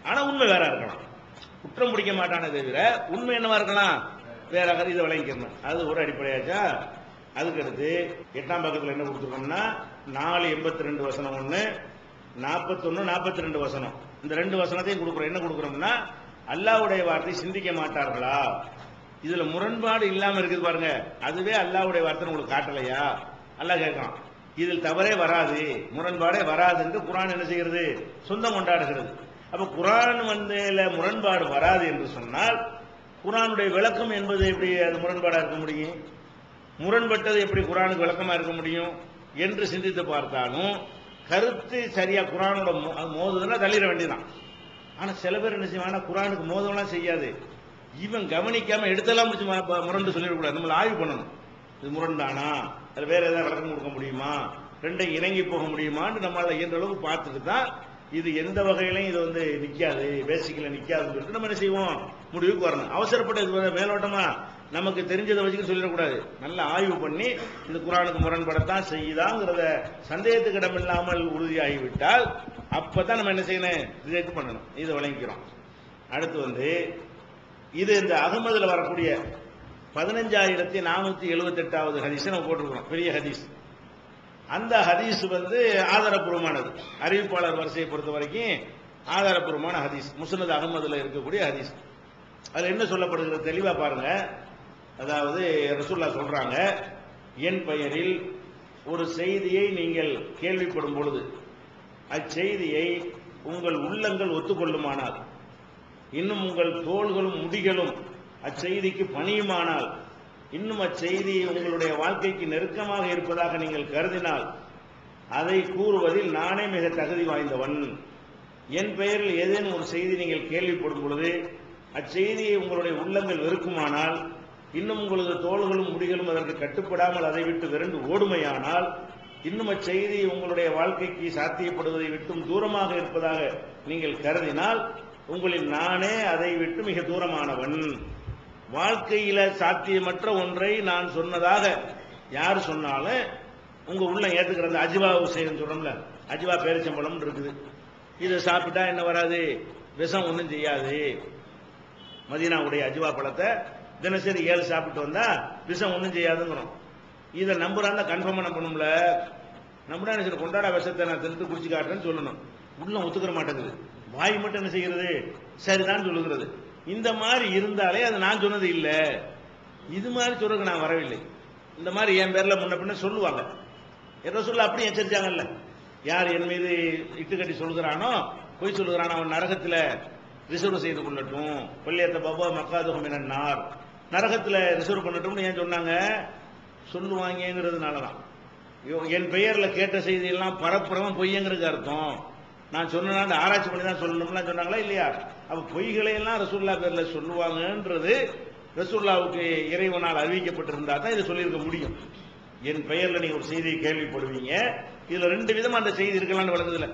ஆனா உண்மை வேற இருக்கலாம். குற்றம் பிடிக்க மாட்டானே தவிர உண்மை என்னவா இருக்கலாம் வேற. இதை விளங்கிக்கணும். அது ஒரு அடிப்படையாச்சா. அதுக்கடுத்து 8ஆம் பக்கத்தில் என்ன கொடுத்துருக்கோம்னா 4:82 வசனம் 1, 41, 42 வசனம். இந்த 2 வசனத்தையும் கொடுக்குறோம். என்ன கொடுக்குறோம்னா அல்லாஹ்வுடைய வார்த்தை சிந்திக்க மாட்டார்களா? இதுல முரண்பாடு இல்லாம இருக்குது பாருங்க. அதுவே அல்லாஹ்வுடைய வார்த்தை உங்களுக்கு காட்டலையா? அல்லாஹ் கேட்கலாம். இதில் தவறே வராது, முரண்பாடே வராது என்று குர்ஆன் என்ன செய்கிறது? சொந்தம் கொண்டாடுகிறது. அப்ப குர்ஆன் முரண்பாடு வராது என்று சொன்னால் குர்ஆனுடைய விளக்கம் என்பது எப்படி அது முரண்பாடா இருக்க முடியும்? முரண்பட்டது எப்படி குர்ஆனுக்கு விளக்கமா இருக்க முடியும் என்று சிந்தித்து பார்த்தாலும் கருத்து சரியா குர்ஆனோட மோதுதுன்னா தள்ளிட வேண்டியதான். ஆனா சில பேர் என்ன செய்வாங்க, குர்ஆனுக்கு மோதலாம் செய்யாது, இவன் கவனிக்காம எடுத்தெல்லாம் முடிச்சு முரண்டு சொல்லிடக்கூடாது. நம்மள ஆய்வு பண்ணணும். இது முரண்டானா, அது வேற ஏதாவது விளக்கம் கொடுக்க முடியுமா, ரெண்டையும் இணங்கி போக முடியுமான்னு நம்மளால இயன்ற அளவுக்கு பார்த்துட்டு தான் இது எந்த வகையிலையும் இது நிக்காது, பேசிக்கல நிக்காதுன்னு சொல்லிட்டு நம்ம என்ன செய்வோம், முடிவுக்கு வரணும். அவசரப்பட்டு இது மேலோட்டமா நமக்கு தெரிஞ்சதை வச்சுக்க சொல்லிடக்கூடாது. நல்ல ஆய்வு பண்ணி இந்த குர்ஆனுக்கு முரண்படத்தான் செய்யுதாங்கிறத சந்தேகத்துக்கு இடமில்லாமல் உறுதியாகிவிட்டால் அப்பதான் நம்ம என்ன செய்யணும், ரிஜெக்ட் பண்ணணும். இதை வழங்கிக்கிறோம். அடுத்து இது இந்த அகமதுல வரக்கூடிய 15478வது ஹதீஸ் நம்ம போட்டிருக்கிறோம். பெரிய ஹதீஸ். அந்த ஹதீஸ் ஆதாரப்பூர்வமானது. அறிவிப்பாளர் வரிசையை பொறுத்த வரைக்கும் ஆதாரப்பூர்வமான ஹதீஸ். முஸ்னத் அகமதுல இருக்கக்கூடிய ஹதீஸ். அதுல என்ன சொல்லப்படுகிறது தெளிவா பாருங்க. அதாவது ரசூலுல்லாஹ் சொல்றாங்க, என் பெயரில் ஒரு செய்தியை நீங்கள் கேள்விப்படும் பொழுது அச்செய்தியை உங்கள் உள்ளங்கள் ஒத்துக்கொள்ளுமானால், இன்னும் உங்கள் தோள்களும் முடிகளும் அச்செய்திக்கு பணியுமானால், இன்னும் அச்செய்தி உங்களுடைய வாழ்க்கைக்கு நெருக்கமாக இருப்பதாக நீங்கள் கருதினால் அதை கூறுவதில் நானே மிக தகுதி வாய்ந்தவன். என் பெயரில் ஏதேனும் ஒரு செய்தி நீங்கள் கேள்விப்படும் பொழுது அச்செய்தியை உங்களுடைய உள்ளங்கள் வெறுக்குமானால், இன்னும் உங்களது தோள்களும் முடிகளும் அதற்கு கட்டுப்படாமல் அதை விட்டு விரண்டு ஓடுமையானால், இன்னும் அச்செய்தி உங்களுடைய வாழ்க்கைக்கு சாத்தியப்படுவதை விட்டும் தூரமாக இருப்பதாக நீங்கள் கருதினால் உங்களில் நானே அதை விட்டு மிக தூரமானவன். வாழ்க்கையில சாத்தியமற்ற ஒன்றை நான் சொன்னதாக யார் சொன்னாலும் உங்க உள்ள ஏத்துக்கிற அந்த அஜிவா செய்யணும் சொல்றோம்ல, அஜிவா பேரிச்சம்பழம் இருக்குது. இதை சாப்பிட்டா என்ன வராது, விஷம் ஒன்றும் செய்யாது. மதீனாவுடைய அஜிவா பழத்தை தினசரி 7 சாப்பிட்டு வந்தா விஷம் ஒன்றும் செய்யாதுங்கிறோம். இதை நம்புறாங்க, கன்ஃபார்மா நம்பணும்ல. நம்புறா என்ன கொண்டாடா விஷத்தை நான் தின்னு குடிச்சு காட்டுறேன்னு சொல்லணும். உள்ள ஒத்துக்கிற மாட்டேங்குது. வாய் மட்டும் என்ன செய்கிறது, சரிதான் சொல்லுகிறது. இந்த மாதிரி இருந்தாலே அது நான் சொன்னது இல்ல, இது மாதிரி சொல்றதுக்கு நான் வரவில்லை. இந்த மாதிரி என் பேர்ல முன்ன பின்ன சொல்லுவாங்க. ரசூலுல்லாஹ் அப்படி எச்சரிச்சாங்கல்ல, யார் என் மீது இட்டுக்கட்டி சொல்கிறானோ, பொய் சொல்லுகிறானோ, அவன் நரகத்துல ரிசர்வ் செய்து கொள்ளட்டும். கொல்லியத்த பாபா மக்காதுகம் என்னார், நரகத்துல ரிசர்வ் பண்ணட்டும்னு ஏன் சொன்னாங்க, சொல்லுவாங்கிறதுனாலதான். என் பெயர்ல கேட்ட செய்தி எல்லாம் பரப்புறவன் பொய்யங்கிறது அர்த்தம். நான் சொன்ன ஆராய்ச்சி பண்ணி தான் சொல்லணும்லாம் சொன்னாங்களா இல்லையா? அப்ப பொய்களை எல்லாம் ரசூலுல்லாஹ் பேர்ல சொல்லுவாங்கன்றது ரசூலுல்லாஹ்வுக்கு இறைவனால் அறிவிக்கப்பட்டிருந்தா தான் இதை சொல்லியிருக்க முடியும். என் பெயர்ல நீங்க ஒரு செய்தியை கேள்விப்படுவீங்க, இதுல 2 விதமா அந்த செய்தி இருக்கலாம்னு வழங்குதுல.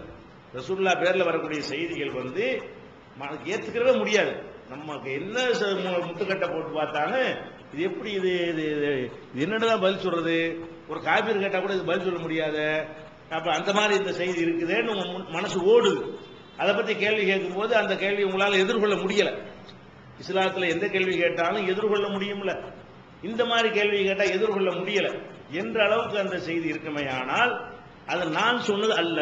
ரசூலுல்லாஹ் பேர்ல வரக்கூடிய செய்திகள் ஏத்துக்கவே முடியாது. நமக்கு என்ன முட்டுக்கட்டை போட்டு பார்த்தாலும் இது எப்படி இது என்னதான் பதில் சொல்றது, ஒரு காபீர் கேட்டா கூட இது பதில் சொல்ல முடியாத, அப்ப அந்த மாதிரி இந்த செய்தி இருக்குதேன்னு மனசு ஓடுது. அதை பத்தி கேள்வி கேட்கும் போது அந்த கேள்வி உங்களால எதிர்கொள்ள முடியல. இஸ்லாத்துல எந்த கேள்வி கேட்டாலும் எதிர்கொள்ள முடியும்ல, இந்த மாதிரி கேள்வி கேட்டா எதிர்கொள்ள முடியல என்ற அளவுக்கு அந்த செய்தி இருக்குமே. ஆனால் அது நான் சொன்னது அல்ல,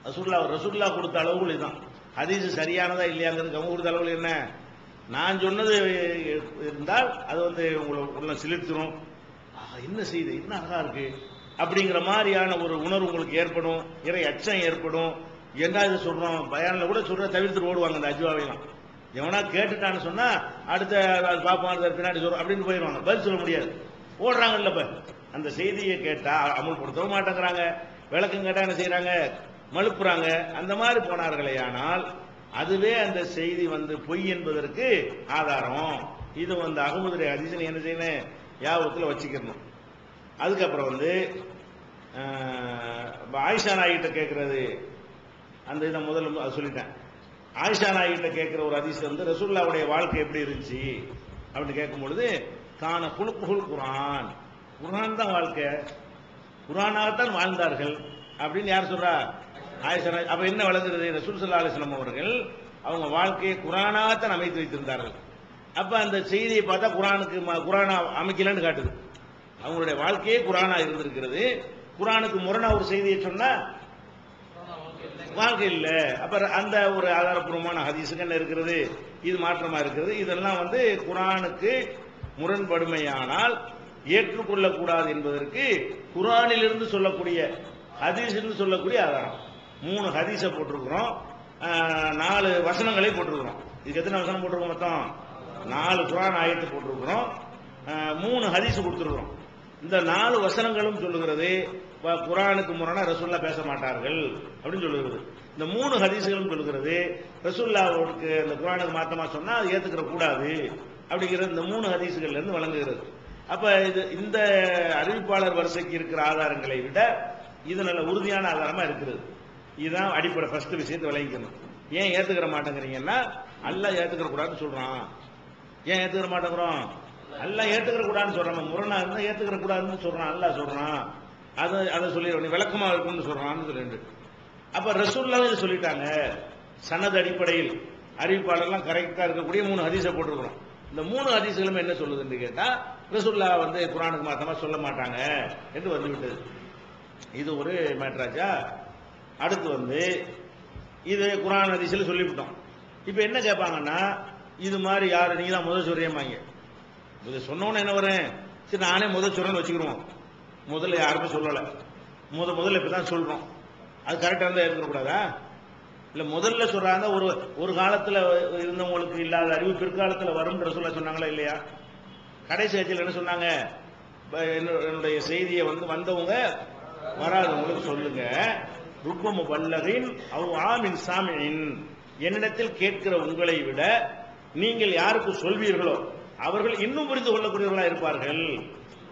ரசூலுல்லாஹ் கொடுத்த அளவுகள் இதுதான். ஹதீஸ் சரியானதா இல்லையாங்கிறது அவங்க கொடுத்த அளவுகள் என்ன, நான் சொன்னது இருந்தால் அது உங்களை உள்ள சிலிர்த்துரும், என்ன செய்தி என்ன அழகா இருக்கு அப்படிங்கிற மாதிரியான ஒரு உணர்வு உங்களுக்கு ஏற்படும், இறை அச்சம் ஏற்படும். என்ன இது சொல்றோம் பயான்ல கூட சொல்ற தவிர்த்து ஓடுவாங்க அந்த அஜ்வாவையெல்லாம். எவனா கேட்டுட்டான்னு சொன்னா அடுத்த பாப்பான் பின்னாடி சொல்றோம் அப்படின்னு போயிடுவாங்க, பதில் சொல்ல முடியாது, ஓடுறாங்கல்ல. இப்ப அந்த செய்தியை கேட்டா அமுல்படுத்தவும் மாட்டேங்கிறாங்க, விளக்கம் கேட்டா என்ன செய்யறாங்க, மழுப்புறாங்க. அந்த மாதிரி போனார்களே, ஆனால் அதுவே அந்த செய்தி பொய் என்பதற்கு ஆதாரம். இது அகமதுடைய ஹதீஸை என்ன செய்யணும், யாபத்துல வச்சுக்கணும். அதுக்கப்புறம் ஆயிஷா நாயிட்ட கேட்கறது, அந்த இதை முதல்ல சொல்லிட்டேன். ஆயிஷா நாயிட்ட கேட்கிற ஒரு ஹதீஸ் ரசூலுல்லாஹ்வுடைய வாழ்க்கை எப்படி இருந்துச்சு அப்படின்னு கேட்கும் பொழுது, கான குலுக்குல் குர்ஆன், குர்ஆன் தான் வாழ்க்கை, குர்ஆனாகத்தான் வாழ்ந்தார்கள் அப்படின்னு யார் சொல்றா, ஆயிஷா. அப்ப என்ன வழங்குறது, ரசூல் ஸல்லல்லாஹு அலைஹி வஸல்லம் அவர்கள் அவங்க வாழ்க்கையை குர்ஆனாகத்தான் அமைத்து வைத்திருந்தார்கள். அப்ப அந்த செய்தியை பார்த்தா குர்ஆனா அமைக்கலன்னு காட்டுது. அவங்களுடைய வாழ்க்கையே குர்ஆனா இருந்திருக்கிறது. குர்ஆனுக்கு முரணா ஒரு செய்தியை சொன்னா வாழ்க்கை இல்ல. அப்ப அந்த ஒரு ஆதாரப்பூர்வமான ஹதீஸுக்கு என்ன இருக்கிறது, இது மாற்றமா இருக்கிறது. இதெல்லாம் குர்ஆனுக்கு முரண்படுமையானால் ஏற்றுக்கொள்ளக்கூடாது என்பதற்கு குர்ஆனிலிருந்து சொல்லக்கூடிய ஹதீஸிலிருந்து சொல்லக்கூடிய ஆதாரம். 3 ஹதீஸை போட்டிருக்கிறோம், 4 வசனங்களை போட்டிருக்கிறோம். இதுக்கு எத்தனை வசனம் போட்டிருக்கோம் மொத்தம், 4 குர்ஆன் ஆயத்து போட்டிருக்கிறோம், 3 ஹதீஸ் கொடுத்திருக்கிறோம். இந்த 4 வசனங்களும் சொல்லுகிறது குர்ஆனுக்கு முரணா ரசூலுல்லாஹ் பேச மாட்டார்கள் அப்படின்னு சொல்லுகிறது. இந்த 3 ஹதீஸ்களும் சொல்லுகிறது ரசூலுல்லாஹ்வுக்கு இந்த குர்ஆனுக்கு மாத்தமா சொன்னா அது ஏத்துக்கிற கூடாது அப்படிங்கிறது இந்த 3 ஹதீஸ்கள்ல இருந்து வழங்குகிறது. அப்ப இது இந்த அறிவிப்பாளர் வரிசைக்கு இருக்கிற ஆதாரங்களை விட இது நல்ல உறுதியான ஆதாரமா இருக்கிறது. இதுதான் அடிப்படை ஃபர்ஸ்ட் விஷயத்தை விளங்கிக்கணும். ஏன் ஏத்துக்கிற மாட்டேங்கிறீங்கன்னா, அல்லாஹ் ஏத்துக்கிற கூடாதுன்னு சொல்றான். ஏன் ஏத்துக்கிற மாட்டேங்கிறோம், அல்லாஹ் ஏத்துக்கிற கூடாதுன்னு சொல்றான். முரணா இருந்தா ஏத்துக்கிற கூடாதுன்னு சொல்றான், அல்லாஹ் சொல்றான். அதை சொல்லி விளக்கமா இருக்கும்னு சொல்றான்னு சொல்லிட்டு, அப்ப ரசூலுல்லாஹ் சொல்லிட்டாங்க. சனது அடிப்படையில் அறிவிப்பாளர்லாம் கரெக்டா இருக்கக்கூடிய 3 ஹதீஸை போட்டிருக்கிறோம். இந்த 3 ஹதீஸ்களும் என்ன சொல்லுதுன்னு கேட்டா, ரசூலுல்லாஹ் குர்ஆனுக்கு மாத்தமா சொல்ல மாட்டாங்க என்று வந்துவிட்டது. இது ஒரு மேட்ராஜா. அடுத்து இது குர்ஆன் ஹதீஸ்ல சொல்லிவிட்டோம். இப்ப என்ன கேட்பாங்கன்னா, இது மாதிரி யாரு நீங்க தான் முதல் சொல்றீங்க, இதை சொன்னோன்னு என்ன வரேன், சரி நானே முதல் சொல்றேன்னு வச்சுக்கிறோம். முதல்ல யாருமே சொல்லல, முதல்ல இப்பதான் சொல்றோம், அது கரெக்டா இருந்தா இருக்கக்கூடாதா? இல்ல முதல்ல சொல்றாங்க, ஒரு காலத்துல இருந்தவங்களுக்கு இல்லாத அறிவு பிற்காலத்துல வரும் ரசூலுல்லாஹ் சொன்னாங்களா இல்லையா? கடைசி ஆட்சியில் என்ன சொன்னாங்க, என்னுடைய செய்தியை வந்தவங்க வராதவங்களுக்கு சொல்லுங்க, ருப்பமு பல்லகின் அவ் ஆமின் சாமியின், என்னிடத்தில் கேட்கிற உங்களை விட நீங்கள் யாருக்கு சொல்வீர்களோ அவர்கள் இன்னும் புரிந்து கொள்ளக்கூடியவர்களா இருப்பார்கள்.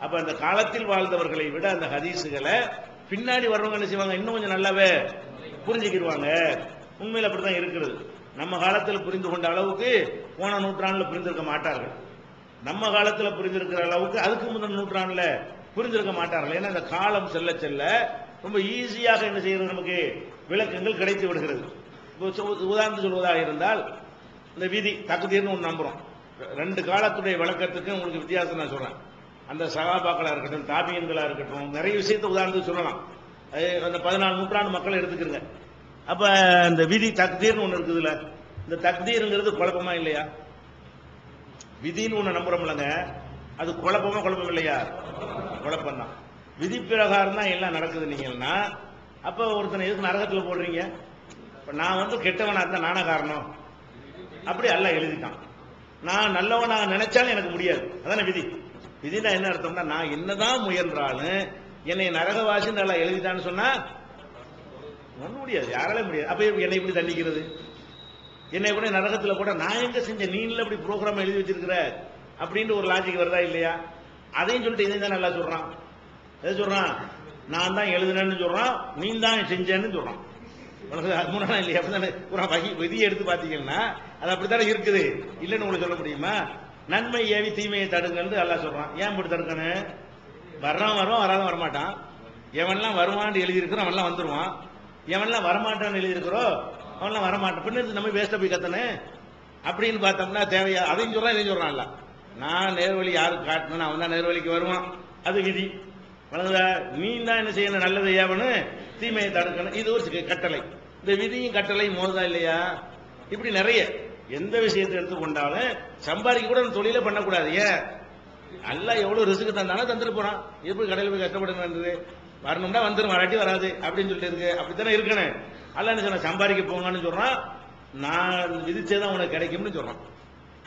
அப்ப அந்த காலத்தில் வாழ்ந்தவர்களை விட அந்த ஹதீஸுகளை பின்னாடி வர்றவங்க என்ன செய்வாங்க, இன்னும் கொஞ்சம் நல்லாவே புரிஞ்சுக்கிடுவாங்க. உண்மையில் அப்படித்தான் இருக்கிறது. நம்ம காலத்தில் புரிந்து கொண்ட அளவுக்கு போன நூற்றாண்டுல புரிந்திருக்க மாட்டார்கள். நம்ம காலத்துல புரிந்திருக்கிற அளவுக்கு அதுக்கு முதல் நூற்றாண்டுல புரிந்திருக்க மாட்டார்கள். ஏன்னா இந்த காலம் செல்ல செல்ல ரொம்ப ஈஸியாக என்ன செய்யறது, நமக்கு விளக்கங்கள் கிடைத்து விடுகிறது. உதாரணத்துக்கு சொல்வதாக இருந்தால், இந்த விதி தக்தீர்னு ஒன்று நம்புறோம். 2 காலத்துடைய விளக்கத்துக்கு உங்களுக்கு வித்தியாசம் நான் சொல்றேன். அந்த சகாபாக்களா இருக்கட்டும், தாபியன்களா இருக்கட்டும், நிறைய விஷயத்தை உதாரணத்துக்கு சொல்லலாம். அந்த 14 நூற்றாண்டு மக்களை எடுத்துக்கிறங்க. அப்ப இந்த விதி தக்தீர்னு ஒண்ணு இருக்குதுல்ல, இந்த தக்தீருங்கிறது குழப்பமா இல்லையா? விதின்னு ஒண்ணு நம்புறோம்லங்க, அது குழப்பமா குழப்பம் இல்லையா? குழப்பம் தான். விதி பிரகாரம் தான் எல்லாம் நடக்குது. நீங்கன்னா அப்ப ஒருத்தனை எதுக்கு நரகத்துல போடுறீங்க? இப்ப நான் கெட்டவனா இருந்தா நானா காரணம்? அப்படி அல்லாஹ் எழுதிட்டான். நான் நல்லவனா நினைச்சாலும் எனக்கு முடியாது. அதான விதி. விதினா என்ன அர்த்தம்னா, நான் என்னதான் முயன்றாலும் என்னை நரகவாசின்னு நல்லா எழுதிட்டான்னு சொன்னா ஒன்றும் முடியாது, யாராலே முடியாது. அப்ப என்னை இப்படி தண்டிக்கிறது, என்னை கூட நரகத்துல கூட நான் எங்க செஞ்ச, நீ இல்ல இப்படி ப்ரோக்ராம் எழுதி வச்சிருக்கிற அப்படின்னு ஒரு லாஜிக் வருதா இல்லையா? அதையும் சொல்லிட்டு இதையும் தான் நல்லா சொல்றான். எதை சொல்றான்? நான் தான் எழுதுனேன்னு சொல்றான், நீ தான் செஞ்சேன்னு சொல்றான். முரணா இல்லையா? அப்படித்தானே குர்ஆன் விதியை எடுத்து பாத்தீங்கன்னா அது அப்படித்தானே இருக்குது. இல்லைன்னு உங்களுக்கு சொல்ல முடியுமா? நன்மை ஏவி தீமையை தடுங்கன்னு அல்லாஹ் சொல்றான். ஏன் இப்படி தடுக்கணும்? வர்றான் வராதான் வரமாட்டான். எவன்லாம் வருவான்னு எழுதியிருக்கிறோம் அவன்லாம் வந்துருவான். எவன்லாம் வரமாட்டான்னு எழுதியிருக்கிறோ அவன்லாம் வரமாட்டான். பின்ன நம்ம வேஸ்டா போய் கத்தனே அப்படின்னு பார்த்தோம்னா தேவையா? அதையும் சொல்றான் இதையும் சொல்றான்ல. நான் நேர்வழி யாருக்கு காட்டணும் அவன் தான் நேர்வழிக்கு வருவான். அது விதி. நீ தான் என்ன செய்யணும்? நல்லதை ஏவணும், தீமையை தடுக்கணும். இது ஒரு கட்டளை. இந்த விதியும் கட்டளை மோதா இல்லையா? இப்படி நிறைய எந்த விஷயத்தை எடுத்துக்கொண்டாலும் சம்பாதிக்க கூட தொழிலே பண்ணக்கூடாது. ஏன்? அல்லாஹ் எவ்வளவு ரிஸ்க் தந்தாலும் தந்துட்டு போறான். எப்படி கடையில் போய் கஷ்டப்படுறது? வரணும்னா வந்துடும், வராட்டி வராது அப்படின்னு சொல்லிட்டு இருக்கு. அப்படித்தானே இருக்கணும். அல்லாஹ் என்ன சொன்ன? சம்பாதிக்க போங்கன்னு சொல்றான். நான் விதிச்சேதான் உனக்கு கிடைக்கும்னு சொல்றான்.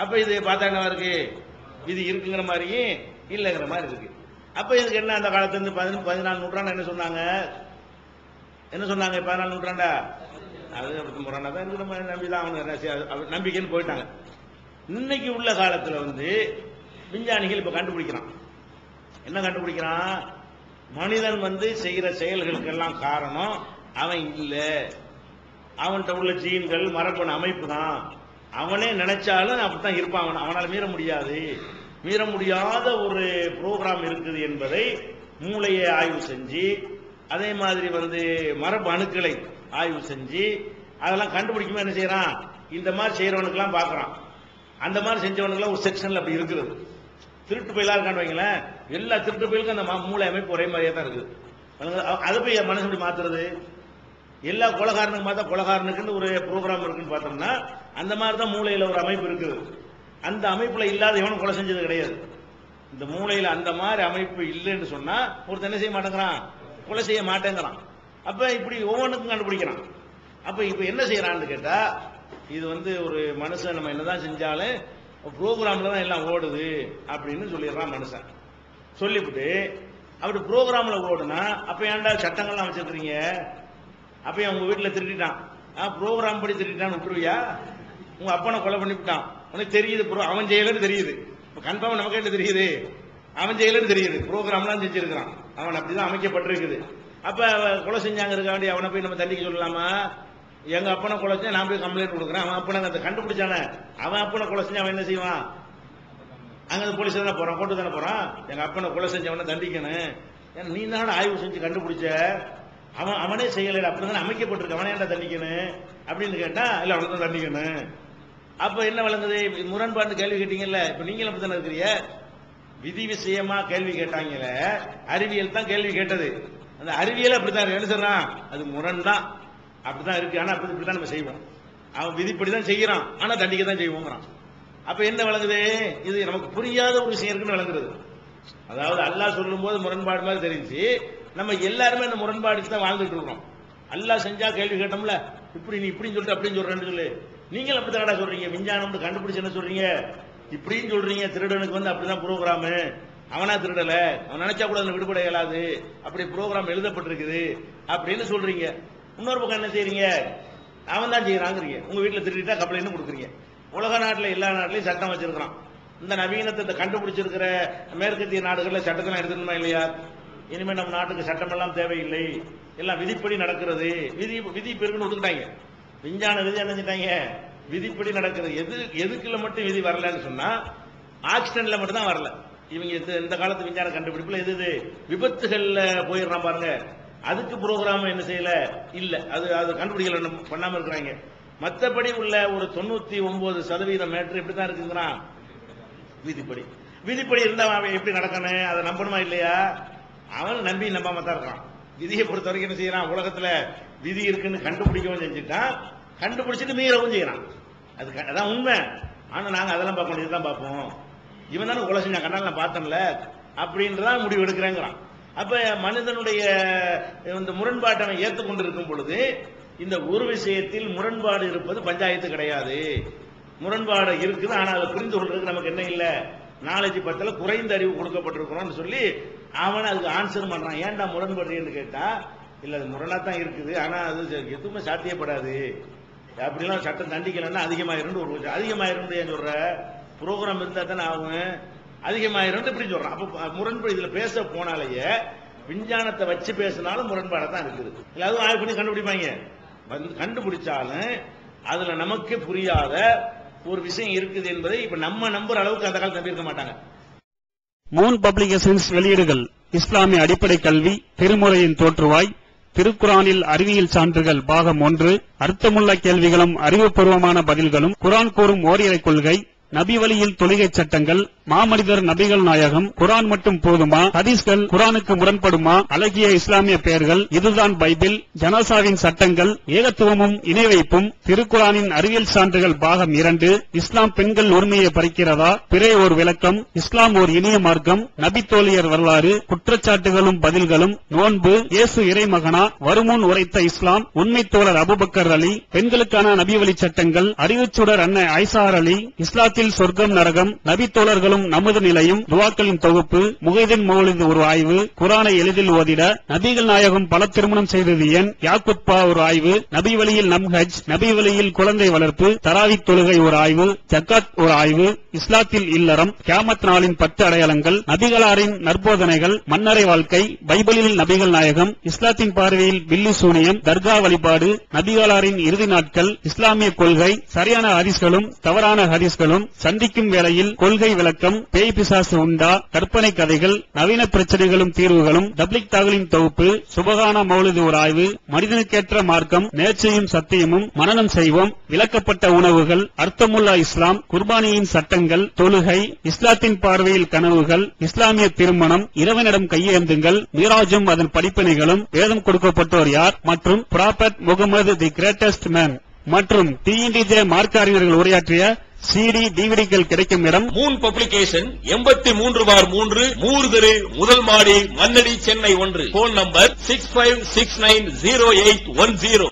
அப்ப இது பார்த்தா என்ன இருக்கு? விதி இருக்குங்கிற மாதிரியும் இல்லைங்கிற மாதிரி இருக்கு. அப்ப இதுக்கு என்ன? அந்த காலத்துல இருந்து 14 நூற்றாண்டு என்ன சொன்னாங்க? 14 நூற்றாண்டா அது முரணா தான் இருக்கு. நம்ம நம்பிதான் அவனு நம்பிக்கைன்னு போயிட்டாங்க. இன்னைக்கு உள்ள காலத்துல விஞ்ஞானிகள் இப்ப கண்டுபிடிக்கிறான். என்ன கண்டுபிடிக்கிறான்? மனிதன் செய்கிற செயல்களுக்கெல்லாம் காரணம் அவன் இல்ல, அவன்கிட்ட உள்ள ஜீன்கள் மரபணு அமைப்பு தான். அவனே நினைச்சாலும் அப்படித்தான் இருப்பான். அவனால் மீற முடியாது. மீற முடியாத ஒரு புரோகிராம் இருக்குது என்பதை மூளையை ஆய்வு செஞ்சு, அதே மாதிரி மரபு அணுக்களை ஆய்வு செஞ்சு அதெல்லாம் கண்டுபிடிக்குமா என்ன செய்யறான்? இந்த மாதிரி செய்யறவனுக்கெல்லாம் பாக்குறான். அந்த மாதிரி செஞ்சவனுக்கெல்லாம் ஒரு செக்ஷன்ல அப்படி இருக்குது. திருட்டு பயிலா இருக்கான்னு வைங்களேன், எல்லா திருட்டு பயிலுக்கும் அந்த மூளை அமைப்பு ஒரே மாதிரியே தான் இருக்குது. அதை போய் மனசு எப்படி மாத்துறது? எல்லா கொலகாரனுக்கு பார்த்தா கொலகாரனுக்குன்னு ஒரு ப்ரோக்ராம் இருக்குன்னு பார்த்தோம்னா அந்த மாதிரி தான் மூளையில ஒரு அமைப்பு இருக்குது. அந்த அமைப்புல இல்லாத எவனும் கொலை செஞ்சது கிடையாது. இந்த மூளையில அந்த மாதிரி அமைப்பு இல்லைன்னு சொன்னா ஒருத்தர் என்ன செய்ய மாட்டேங்கிறான்? கொலை செய்ய மாட்டேங்கிறான். அப்ப இப்படி ஒவ்வொன்றுக்கும் கண்டுபிடிக்கிறான். அப்ப இப்ப என்ன செய்யறான்னு கேட்டா, இது ஒரு மனுஷன் நம்ம என்னதான் செஞ்சாலும் ப்ரோக்ராம்ல தான் எல்லாம் ஓடுது அப்படின்னு சொல்லிடுறான் மனுஷன். சொல்லிவிட்டு அப்படி ப்ரோக்ராம்ல ஓடுனா அப்ப ஏன்டா சட்டங்கள்லாம் வச்சிருக்கீங்க? அப்ப உங்க வீட்டுல திருடிட்டான், ப்ரோக்ராம் படி திருடிட்டான்னு விட்டுருவியா? உங்க அப்பனை கொலை பண்ணிவிட்டான், உனக்கு தெரியுது அவன் செய்யலன்னு தெரியுது. கன்ஃபார்ம் நமக்கு என்ன தெரியுது? அவன் செய்யலன்னு தெரியுது. ப்ரோக்ராம்லாம் செஞ்சிருக்கிறான், அவன் அப்படிதான் அமைக்கப்பட்டிருக்குது. அப்ப கொலை செஞ்சாங்க இருக்க வேண்டிய அவனை போய் நம்ம தண்டிக்க சொல்லலாமா? எங்க அப்பனை கொலை செஞ்சா நான் போய் கம்ப்ளைண்ட் கொடுக்குறேன். அவன் அப்பனை அதை கண்டுபிடிச்சானே, அவன் அப்பனை கொலை செஞ்சா அவன் என்ன செய்வான்? அங்க போலீஸ் தானே போறான், கோர்ட்டு தானே போறான். எங்க அப்பனை கொலை செஞ்சவனை தண்டிக்கணும். ஏன்னா நீ தானே ஆய்வு செஞ்சு கண்டுபிடிச்ச, அவனே செய்யல, அப்படிதான் அமைக்கப்பட்டிருக்கு, அவனே என்ன தண்டிக்கணும் அப்படின்னு கேட்டா இல்ல அவனை தான் தண்டிக்கணும். அப்ப என்ன வழங்குது? முரண்பாடு கேள்வி கேட்டீங்கல்ல, இப்ப நீங்களும் அப்படித்தானே இருக்கிறீங்க. விதி விஷயமா கேள்வி கேட்டாங்கல்ல, அறிவியல் தான் கேள்வி கேட்டது. அந்த அறிவியல் அப்படித்தான் என்ன சொல்றான்? அது முரண் தான், அப்படிதான் இருக்கு. ஆனா இப்படிதான் நம்ம செய்வோம். அவன் விதிப்படிதான் செய்யறான், ஆனா தண்டிக்க தான் செய்வோங்கிறான். அப்ப என்ன வழங்குது? இது நமக்கு புரியாத ஒரு விஷயம் இருக்குன்னு வழங்குறது. அதாவது அல்லாஹ் சொல்லும் போது முரண்பாடு மாதிரி தெரிஞ்சு நம்ம எல்லாருமே அந்த முரண்பாடு தான் வாழ்ந்துட்டு இருக்கிறோம். அல்லாஹ் செஞ்சா கேள்வி கேட்டோம்ல, இப்படி நீ இப்படின்னு சொல்லிட்டு அப்படின்னு சொல்றேன்னு சொல்லு. நீங்கள் அப்படித்தான் சொல்றீங்க. விஞ்ஞானம் கண்டுபிடிச்சு என்ன சொல்றீங்க? இப்படின்னு சொல்றீங்க. திருடனுக்கு அப்படிதான் ப்ரோக்ராமு, அவனா திருடல, அவன் நினைச்சா கூட அதுல விடுபட இயலாது, அப்படி ப்ரோக்ராம் எழுதப்பட்டிருக்குது அப்படின்னு சொல்றீங்க. இன்னொரு பக்கம் என்ன செய்றீங்க? அவன் தான் செய்யறாங்கிறீங்க. உங்க வீட்டுல திருடிட்டா கம்ப்ளைண்ட் கொடுக்குறீங்க. உலக நாட்டில் எல்லா நாட்டிலையும் சட்டம் வச்சிருக்கிறான். இந்த நவீனத்தை கண்டுபிடிச்சிருக்கிற மேற்கத்திய நாடுகள்ல சட்டத்தெல்லாம் எடுத்துக்கணுமா இல்லையா? இனிமே நம்ம நாட்டுக்கு சட்டம் எல்லாம் தேவையில்லை, எல்லாம் விதிப்படி நடக்கிறது. விதி பெருக்குன்னு ஒத்துக்கிட்டாங்க. விஞ்ஞான விதி என்ன செஞ்சிட்டாங்க? விதிப்படி நடக்கிறது. எதுக்குள்ள மட்டும் விதி வரலன்னு சொன்னா ஆக்சிடென்ட்ல மட்டும் தான் வரல. இவங்க இந்த காலத்து விஞ்ஞான கண்டுபிடிப்புல எது விபத்துகள்ல போயிடுறான் பாருங்க, அதுக்கு ப்ரோக்ராம் என்ன செய்யல இல்ல, அது கண்டுபிடிக்கல, பண்ணாம இருக்கிறாங்க. மற்றபடி உள்ள ஒரு 99% மேட்ரு இப்படித்தான் இருக்குங்கிறான் விதிப்படி. விதிப்படி இருந்தா அவன் எப்படி நடக்கணும்? அதை நம்பணுமா இல்லையா? அவன் நம்பாம தான் இருக்கான். விதியை பொறுத்த வரைக்கும் என்ன செய்யறான்? உலகத்துல விதி இருக்குன்னு கண்டுபிடிக்கவும் செஞ்சுட்டான், கண்டுபிடிச்சிட்டு மீறவும் செய்யறான். அதான் உண்மை. ஆனா நாங்க அதெல்லாம் பார்க்க முடியாது தான் பார்ப்போம். இவன் தானே கொலை செஞ்சான், கண்ணால் நான் பார்த்தேன்ல அப்படின்றதான் முடிவு எடுக்கிறேங்கிறான். அப்ப மனிதனுடைய இந்த முரண்பாட்டை அவன் ஏற்றுக்கொண்டு இருக்கும் பொழுது இந்த ஒரு விஷயத்தில் முரண்பாடு இருப்பது பஞ்சாயத்து கிடையாது. முரண்பாடு இருக்குது, ஆனா அதை புரிந்து கொள்றதுக்கு நமக்கு என்ன இல்ல, நாலேஜ் பத்தில குறைந்த அறிவு கொடுக்கப்பட்டிருக்கிறோம் சொல்லி அவன் அதுக்கு ஆன்சர் பண்றான். ஏன்டா முரண்படுறேன்னு கேட்டா, இல்ல அது முரணா தான் இருக்குது, ஆனா அது எதுவுமே சாத்தியப்படாது, அப்படிலாம் சட்டம் தண்டிக்கலன்னா அதிகமாயிருந்து ஒரு அதிகமாயிருந்து ஏன் சொல்ற? ப்ரோக்ராம் இருந்தா தானே ஆகும், அதிகமாயிருந்து இப்படி சொல்றான். அப்ப முரண்பாடு இதுல பேச போனாலேயே விஞ்ஞானத்தை வச்சு பேசினாலும் முரண்பாடு தான் இருக்குது. அதுவும் ஆய்வு பண்ணி கண்டுபிடிப்பாங்க. கண்டுபிடிச்சாலும் அதுல நமக்கு புரியாத ஒரு விஷயம் இருக்குது என்பதை இப்ப நம்ம நம்புற அளவுக்கு அந்த காலத்துல நம்பியிருக்க மாட்டாங்க. மூன் பப்ளிகேஷன்ஸ் வெளியீடுகள் இஸ்லாமிய அடிப்படை கல்வி, திருமுறையின் தோற்றுவாய், திருக்குரானில் அறிவியல் சான்றுகள் பாகம் 1, அர்த்தமுள்ள கேள்விகளும் அறிவுபூர்வமான பதில்களும், குரான் கூறும் ஓரிரை கொள்கை, நபி வழியில் தொழுகை சட்டங்கள், மாமனிதர் நபிகள் நாயகம், குரான் மட்டும் போதுமா, ஹதீஸ்கள் குரானுக்கு முரண்படுமா, அழகிய இஸ்லாமிய பெயர்கள், இதுதான் பைபிள், ஜனாசாவின் சட்டங்கள், ஏகத்துவமும் இணை வைப்பும், திருக்குரானின் அறிவியல் சான்றுகள் பாகம் 2, இஸ்லாம் பெண்கள் உரிமையை பறிக்கிறதா, பிறை ஓர் விளக்கம், இஸ்லாம் ஓர் இனிய மார்க்கம், நபி தோழியர் வரலாறு, குற்றச்சாட்டுகளும் பதில்களும், நோன்பு, இயேசு இறைமகனா, வருமுன் உரைத்த இஸ்லாம், உண்மை தோழர் அபுபக்கர் அலி, பெண்களுக்கான நபி வழி சட்டங்கள், அறிவுச்சுடர் அன்னை ஐசார் அலி, இஸ்லாத்தில் சொர்க்கம் நரகம், நபி தோழர்களும் நமது நிலையும், துவாக்களின் தொகுப்பு, முகைதீன் மௌலித் ஒரு ஆய்வு, குரானை எளிதில் ஓதிட, நபிகள் நாயகம் பல திருமணம் செய்தது ஏன், யாக்குத்பா ஒரு ஆய்வு, நபி வழியில் நம்ஹஜ், நபி வழியில் குழந்தை வளர்ப்பு, தராவி தொழுகை ஒரு ஆய்வு, ஜக்காத் ஒரு ஆய்வு, இஸ்லாத்தில் இல்லறம், கியாமத் நாளின் 10 அடையாளங்கள், நபிகளாரின் நற்போதனைகள், மன்னரை வாழ்க்கை, பைபிளில் நபிகள் நாயகம், இஸ்லாத்தின் பார்வையில் பில்லி சூனியம், தர்கா வழிபாடு, நபிகளாரின் இறுதி நாட்கள், இஸ்லாமிய கொள்கை, சரியான ஹதீஸ்களும் தவறான ஹதீஸ்களும், சந்திக்கும் வேளையில் கொள்கை விளக்கம், பேய் பிசாசு உண்டா, கற்பனை கதைகள், நவீன பிரச்சனைகளும் தீர்வுகளும், தப்லிக் தாகலின் தொகுப்பு, சுபகான மௌலிது ஒரு ஆய்வு, மனிதனுக்கேற்ற மார்க்கம், நேர்ச்சையும் சத்தியமும், மனனம் செய்வோம், விளக்கப்பட்ட உணவுகள், அர்த்தமுல்லா இஸ்லாம், குர்பானியின் சட்டங்கள், தொழுகை, இஸ்லாத்தின் பார்வையில் கனவுகள், இஸ்லாமிய திருமணம், இறைவனிடம் கையேந்துங்கள், மீராஜும் அதன் படிப்பினைகளும், வேதம் கொடுக்கப்பட்டோர் யார், மற்றும் prophet Mohammed the greatest man மற்றும் டிஎன்டிஜே மார்க்க அறிஞர்கள் உரையாற்றிய CD டிவிடிகள் கிடைக்கும் இடம் மூன் பப்ளிகேஷன் 83/3 மூர் தெரு, முதல் மாடி, Mannady, Chennai 1. Phone number 65690810.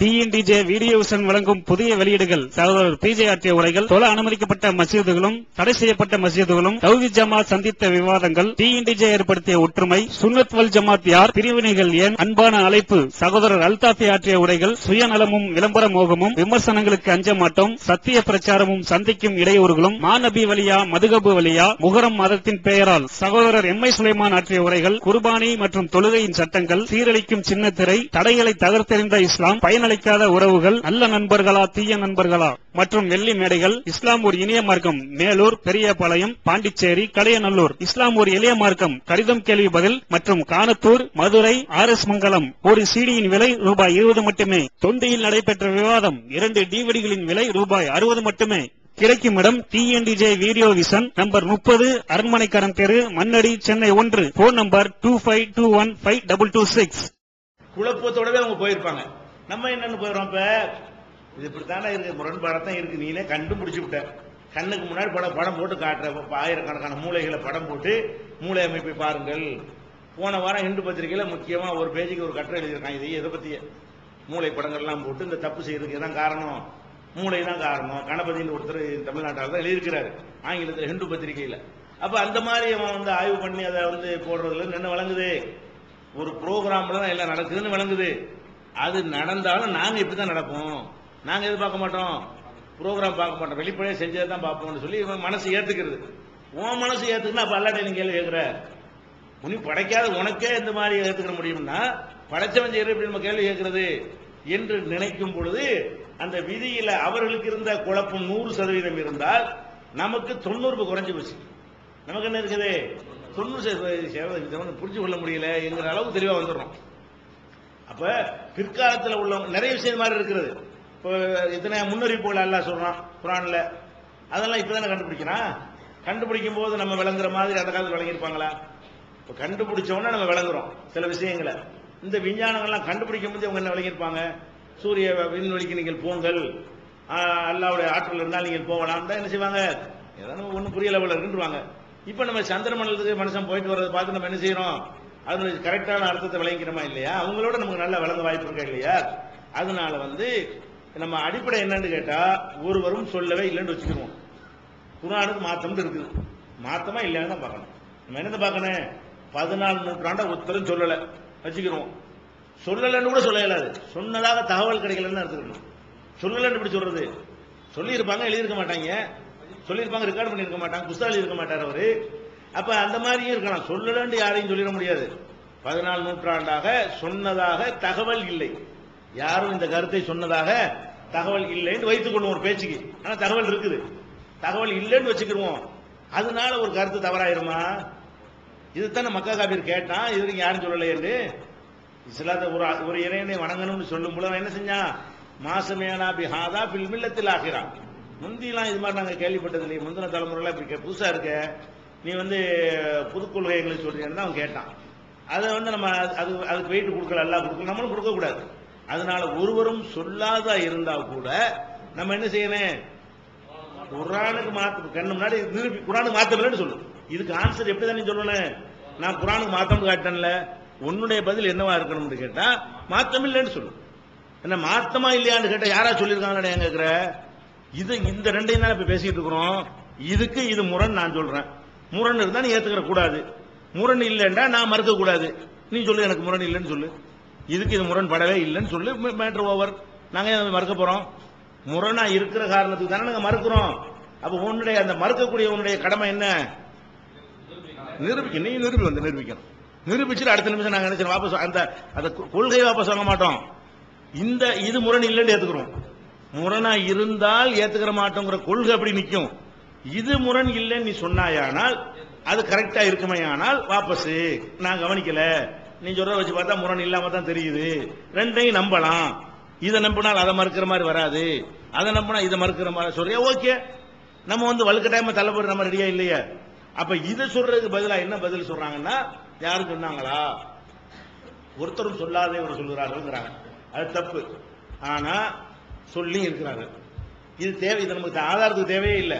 TNTJ video vision வழங்கும் புதிய வெளியீடுகள் சகோதரர் பிஜே ஆற்றிய உரைகள், தொழ அனுமதிக்கப்பட்ட மசீதுகளும் தடை செய்யப்பட்ட மசீதுகளும், தௌஹீத் ஜமாத் சந்தித்த விவாதங்கள், டிஎன்டிஜே ஏற்படுத்திய ஒற்றுமை, சுன்னத் வல் ஜமாத் யார், பிரிவினைகள் ஏன், அன்பான அழைப்பு, சகோதரர் அல்தாஃபி ஆற்றிய உரைகள், சுயநலமும் விளம்பர மோகமும், விமர்சனங்களுக்கு அஞ்ச மாட்டோம், சத்திய பிரச்சாரமும் சந்திக்கும் இடையூறுகளும், மாநபி வலியா மதுகபு வலியா, முகரம் மதத்தின் பெயரால் சகோதரர் எம்ஐ சுலைமான் ஆற்றிய உரைகள், குர்பானி மற்றும் தொழுகையின் சட்டங்கள், சீரழிக்கும் சின்னத்திரை, தடைகளை தகர்த்தெறிந்த இஸ்லாம், பயனளிக்காத உறவுகள், நல்ல நண்பர்களா தீய நண்பர்களா மற்றும் வெள்ளி மேடைகள், இஸ்லாம் ஒரு இனிய மார்க்கம், மேலூர், பெரியபாளையம், பாண்டிச்சேரி, கடையநல்லூர், இஸ்லாம் ஒரு எளிய மார்க்கம், கடிதம் கேள்வி பதில் மற்றும் கானத்தூர், மதுரை, RS மங்கலம். ஒரு சிடியின் விலை ₹20 மட்டுமே. தொண்டியில் நடைபெற்ற விவாதம் 2 டிவிடிகளின் விலை ₹60 மட்டுமே. கிடைக்கும் இடம் டிஎன்டிஜே வீடியோ விசன், நம்பர் 30, அரண்மனைக்கரன் தெரு, மண்ணடி, சென்னை 1. Phone number 25215226. குழப்பத்தோடவே அவங்க போயிருப்பாங்க. நம்ம என்னன்னு போயிடும், இப்ப இது இப்படித்தானே இருக்கு, முரண்பாடத்தான் இருக்கு, நீனே கண்டுபிடிச்சு விட்ட, கண்ணுக்கு முன்னாடி படம் போட்டு காட்டுற, ஆயிரக்கணக்கான மூளைகளை படம் போட்டு மூளை அமைப்பை பாருங்கள். போன வாரம் ஹிந்து பத்திரிகையில முக்கியமா ஒரு பேஜுக்கு ஒரு கட்டுரை எழுதியிருக்காங்க, இதை பத்திய மூளை படங்கள்லாம் போட்டு இந்த தப்பு செய்யறதுக்கு தான் காரணம், மூளை தான் காரணம், கணபதினு ஒருத்தர் தமிழ்நாட்டால் தான் எழுதியிருக்கிறாரு ஆங்கிலத்தில் ஹிந்து பத்திரிகையில. அப்ப அந்த மாதிரி அவன் ஆய்வு பண்ணி அதை போடுறதுல என்ன விளங்குது, ஒரு ப்ரோக்ராம்ல தான் எல்லாம் நடக்குதுன்னு விளங்குது. அது நடந்தாலும் நாங்க இப்படிதான் நடப்போம், நாங்க எதிர்பார்க்க மாட்டோம், ப்ரோக்ராம் பார்க்க மாட்டோம், வெளிப்படையா செஞ்சதை தான் பார்ப்போம்னு சொல்லி இவன் மனசு ஏத்துக்கிறது. உன் மனசு ஏத்துக்குன்னா அப்ப அல்லாட்ட நீங்க கேள்வி கேட்கிற, உனி படைக்காத உனக்கே இந்த மாதிரி ஏத்துக்க முடியும்னா படைச்சவன் செய்யறது எப்படி நம்ம கேள்வி கேட்கிறது என்று நினைக்கும் பொழுது, அந்த விதியில அவர்களுக்கு இருந்த குழப்பம் 100% இருந்தால் நமக்கு 90 குறைஞ்சு போச்சு. நமக்கு என்ன இருக்குது, 90% புரிஞ்சு கொள்ள முடியல என்கிற அளவுக்கு தெளிவா வந்துடுறோம். அப்ப பிற்காலத்தில் உள்ள நிறைய விஷயம் மாதிரி இருக்கிறது. இப்போ இத்தனை முன்னறிவிப்புகள் அல்லாஹ் சொல்றான் குர்ஆன்ல, அதெல்லாம் இப்பதானே கண்டுபிடிக்கிறான். கண்டுபிடிக்கும் போது நம்ம விளங்குற மாதிரி அந்த காலத்தில் விளங்கியிருப்பாங்களா? இப்ப கண்டுபிடிச்சோன்னா நம்ம விளங்குறோம் சில விஷயங்களை. இந்த விஞ்ஞானங்கள்லாம் கண்டுபிடிக்கும் போது அவங்க என்ன விளங்கியிருப்பாங்க, சூரிய விண்வெளிக்கு நீங்கள் போங்கள், அல்லாஹ்வுடைய ஆற்றல் இருந்தால் நீங்கள் போகலாம் தான் என்ன செய்வாங்க, ஏதாவது ஒன்றும் புரியல இருக்குன்றுவாங்க. இப்ப நம்ம சந்திர மண்டலத்துக்கு மனுஷன் போயிட்டு வர்றதை பார்த்து நம்ம என்ன செய்யறோம், அதனுடைய கரெக்டான அர்த்தத்தை விளங்கிக்கிறோமா இல்லையா, அவங்களோட நமக்கு நல்ல விளங்க வாய்ப்பு இருக்கா இல்லையா. அதனால நம்ம அடிப்படை என்னன்னு கேட்டா, ஒருவரும் சொல்லவே இல்லைன்னு வச்சுக்கிறோம். குர்ஆனுக்கு மாத்தம் இருக்குது, மாத்தமா இல்லைன்னு தான் பார்க்கணும். நம்ம என்னத்தை பார்க்கணும், 14 நூற்றாண்டா ஒருத்தரும் சொல்லல வச்சுக்கிறோம். சொல்லலன்னு கூட சொல்ல இயலாது, சொன்னதாக தகவல் கிடைக்கலன்னு எடுத்துக்கணும். சொல்லலன்னு இப்படி சொல்றது, சொல்லியிருப்பாங்க எழுதியிருக்க மாட்டாங்க, சொல்லியிருப்பாங்க ரெக்கார்ட் பண்ணியிருக்க மாட்டாங்க, புஸ்தகம் இருக்க மாட்டார் அவரு. அப்ப அந்த மாதிரியும் இருக்கலாம், சொல்லலன்னு யாரையும் சொல்லிட முடியாது. 14 நூற்றாண்டாக சொன்னதாக தகவல் இல்லை. யாரும் இந்த கருத்தை சொன்னதாக தகவல் இல்லைன்னு வைத்துக் கொள்ளும் ஒரு பேச்சுக்கு. ஆனா தகவல் இருக்குது, தகவல் இல்லைன்னு வச்சுக்கிடுவோம். அதனால ஒரு கருத்து தவறாயிருமா? இதுதானே மக்கா காபீர் கேட்டான், இதுக்கு யாரும் சொல்லலை என்று. இஸ்லாத்தை ஒரு இறைவனை வணங்கணும்னு சொல்லும் போது அவன் என்ன செஞ்சான்? மாசமேனா பிஹாதா பில் மில்லத்தில் ஆகிறா. முந்திலாம் இது மாதிரி நாங்க கேள்விப்பட்டது இல்லையே, முந்தின தலைமுறைலாம் இப்படி புதுசா இருக்க, நீ புது கொள்கைகளை சொல்றீங்கன்னு அவன் கேட்டான். அதை நம்ம அதுக்கு வெயிட் கொடுக்கல, எல்லாம் கொடுக்கல, நம்மளும் கொடுக்க கூடாது. அதனால ஒருவரும் சொல்லாத இருந்தா கூட நம்ம என்ன செய்யணும்? குர்ஆனுக்கு மாத்த கண்ணு முன்னாடி குர்ஆனுக்கு மாத்தலன்னு சொல்லு. இதுக்கு ஆன்சர் எப்படி தான் சொல்லணும்? நான் குர்ஆனுக்கு மாத்தம் காட்டேன்ல, உன்னுடைய பதில் என்னவா இருக்கணும்னு கேட்டா மாத்தம் இல்லைன்னு சொல்லு. என்ன மாத்தமா இல்லையான்னு கேட்டா யாரா சொல்லியிருக்காங்க கேட்கிற? இது இந்த ரெண்டையும் தான் இப்ப பேசிட்டு இருக்கிறோம். இதுக்கு இது முரண் நான் சொல்றேன். முரண் இருந்தா நீ ஏத்துக்கிற கூடாது, முரண் இல்லைன்னா நான் மறுக்க கூடாது. நீ சொல்லு எனக்கு முரண் இல்லைன்னு சொல்லு, இதுக்கு இது முரண்படவே இல்லைன்னு சொல்லு, மேட்டர் ஓவர். நாங்க மறுக்க போறோம்? முரணா இருக்கிற காரணத்துக்கு தானே நாங்க மறுக்கிறோம். அப்ப உன்னுடைய அந்த மறுக்கக்கூடிய உன்னுடைய கடமை என்ன? நிரூபிக்க. நீ நிரூபிக்கணும். நிரூபிச்சுட்டு அடுத்த நிமிஷம் நாங்க நினைச்சு வாபஸ் அந்த கொள்கையை வாபஸ் வாங்க மாட்டோம். இது முரண் இல்லைன்னு ஏத்துக்கிறோம். முரணா இருந்தால் ஏத்துக்கிற மாட்டோங்கிற கொள்கை அப்படி நிற்கும். இது முரண் இல்லைன்னு நீ சொன்னாயானால், அது கரெக்டா இருக்குமே, ஆனால் வாபஸ் நான் கவனிக்கல, நீ சொல்ற வச்சு பார்த்தா முரண் இல்லாம தான் தெரியுது, ரெண்டையும் நம்பலாம். இதை நம்பினால் அதை மறுக்கிற மாதிரி வராது, அதை நம்பினா இதை மறுக்கிற மாதிரி சொல்றியா? ஓகே, நம்ம வலுக்கட்டாயமா தள்ளப்பட்டு நம்ம ரெடியா இல்லையா? அப்ப இதை சொல்றதுக்கு பதிலா என்ன பதில் சொல்றாங்கன்னா, யாரும் சொன்னாங்களா? ஒருத்தரும் சொல்லாதே ஒரு சொல்கிறார்கள். அது தப்பு. ஆனா சொல்லி இருக்கிறார்கள். இது தேவை, இது நமக்கு ஆதாரத்துக்கு தேவையே இல்லை.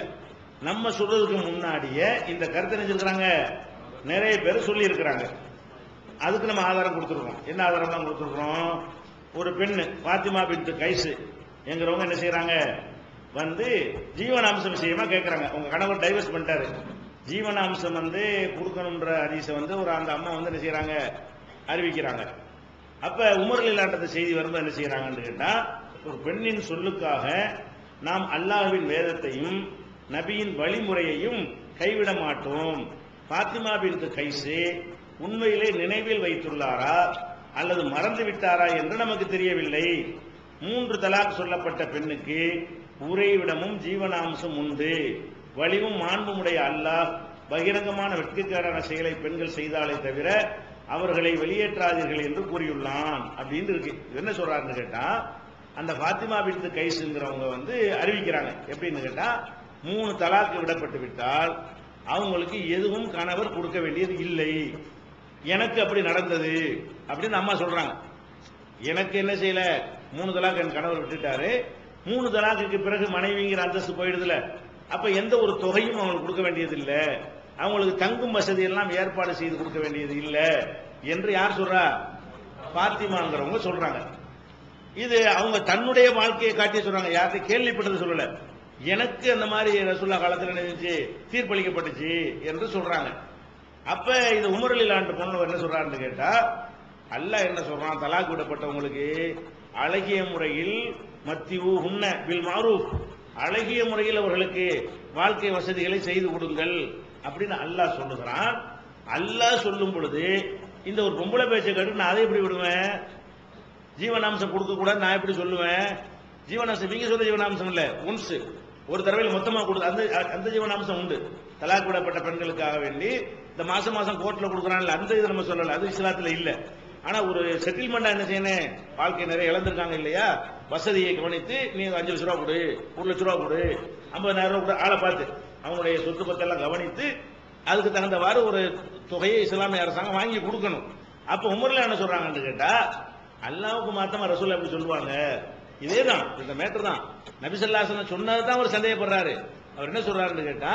நம்ம சொல்றதுக்கு முன்னாடியே இந்த கருத்தை நினைச்சிருக்கிறாங்க, நிறைய பேர் சொல்லி இருக்கிறாங்க. அதுக்கு நம்ம ஆதாரம் கொடுத்துருக்கோம். என்ன ஆதாரம் தான் கொடுத்துருக்கோம்? ஒரு பெண்ணு பாத்திமா பின்த் கைஸ் என்கிறவங்க என்ன செய்யறாங்க? ஜீவனாம்சம் விஷயமா கேட்கறாங்க. உங்க கணவர் டைவர்ஸ் பண்ணிட்டாரு, ஜீவனாம்சம் கொடுக்கணும்ன்ற ஹதீஸை ஒரு அந்த அம்மா என்ன செய்யறாங்க? அறிவிக்கிறாங்க. அப்ப உமர் ரலியல்லாஹு செய்தி வரும்போது என்ன செய்யறாங்கன்னு கேட்டா, ஒரு பெண்ணின் சொல்லுக்காக நாம் அல்லாஹ்வின் வேதத்தையும் நபியின் வழிமுறையையும் கைவிட மாட்டோம். பாத்திமா பின்த் கைஸ் உண்மையிலே நினைவில் வைத்துள்ளாரா அல்லது மறந்து விட்டாரா என்று நமக்கு தெரியவில்லை. 3 தலாக் சொல்லப்பட்ட பெண்ணுக்கு உறைவிடமும் ஜீவனாம்சம் உண்டு. வலிவும் மாண்பும் உடைய அல்லாஹ் பகிரங்கமான வெட்கக்கேடான செயலை பெண்கள் செய்தாலே தவிர அவர்களை வெளியேற்றாதீர்கள் என்று கூறியுள்ளான் அப்படின்னு இருக்கு. என்ன சொல்றாருன்னு கேட்டா, அந்த பாத்திமா பின்த் கைஸ்ங்கிறவங்க அறிவிக்கிறாங்க. எப்படின்னு கேட்டா, 3 தலாக்கு விடப்பட்டு விட்டால் அவங்களுக்கு எதுவும் கணவர் கொடுக்க வேண்டியது இல்லை. எனக்கு அப்படி நடந்தது அப்படின்னு அம்மா சொல்றாங்க. எனக்கு என்ன செய்யல, 3 தலாக் என் கணவர் விட்டுட்டாரு, 3 தலாக்குக்கு பிறகு மனைவிங்கிற அந்தஸ்து போயிடுதுல, அப்ப எந்த ஒரு தொகையும் அவங்களுக்கு கொடுக்க வேண்டியது இல்லை, அவங்களுக்கு தங்கும் வசதி எல்லாம் ஏற்பாடு செய்து கொடுக்க வேண்டியது இல்லை என்று யார் சொல்றா? பாத்திமாங்கிறவங்க சொல்றாங்க. இது அவங்க தன்னுடைய வாழ்க்கையை காட்டி சொல்றாங்க, யார்கிட்ட கேள்விப்பட்டது சொல்லல. எனக்கு அந்த மாதிரி ரசூலுல்லாஹ் காலத்தில் நினைச்சு தீர்ப்பளிக்கப்பட்டுச்சு என்று சொல்றாங்க. அப்ப இது உமர் ரலியல்லாஹு அன்ஹு என்ன சொல்றாருன்னு கேட்டா, அல்லாஹ் என்ன சொல்றான்? தலாக் விடப்பட்டவங்களுக்கு அழகிய முறையில் மத்தியூ ஹுன்ன பில் மஅரூஃப், அழகிய முறையில் அவர்களுக்கு வாழ்க்கை வசதிகளை செய்து கொடுங்கள் அப்படின்னு அல்லாஹ் சொல்லுகிறான். அல்லாஹ் சொல்லும் பொழுது இந்த ஒரு பொம்பளை பேச்சை கேட்டு நான் அதை எப்படி விடுவேன்? ஜீவனாம்சம் கொடுக்க கூடாது நான் எப்படி சொல்லுவேன்? ஜீவனாம்சம் நீங்க சொல்ற ஜீவனாம்சம் இல்ல, ஒன்ஸ் ஒரு தடவையில் மொத்தமா கொடுத்து அந்த ஜீவனாம்சம் உண்டு. தலாக் விடப்பட்ட பெண்களுக்காக வேண்டி இந்த மாசம் கோர்ட்ல கொடுக்குறாங்கல்ல, அந்த இது நம்ம சொல்லல, அது இஸ்லாத்துல இல்ல. ஆனா ஒரு செட்டில்மெண்டா என்ன செய்யணும்? வாழ்க்கை நிறைய இழந்திருக்காங்க இல்லையா, வசதியை கவனித்து நீ 5 லட்ச ரூபா கொடு, 1 லட்ச ரூபா கொடு, 50,000 ரூபா கொடு, ஆளை பார்த்து அவங்களுடைய சொத்து பத்தெல்லாம் கவனித்து அதுக்கு தகுந்தவாறு ஒரு தொகையை இஸ்லாமிய அரசாங்கம் வாங்கி கொடுக்கணும். அப்ப உமர்ல என்ன சொல்றாங்கன்னு கேட்டா, அல்லாஹ்வுக்கு மாத்தமா ரசூல் அப்படி சொல்லுவாங்க. இதேதான் இந்த மேட்டர் தான். நபி ஸல்லல்லாஹு அலைஹி வஸல்லம் சொன்னதுதான் அவர் சந்தேகப்படுறாரு. அவர் என்ன சொல்றாருன்னு கேட்டா,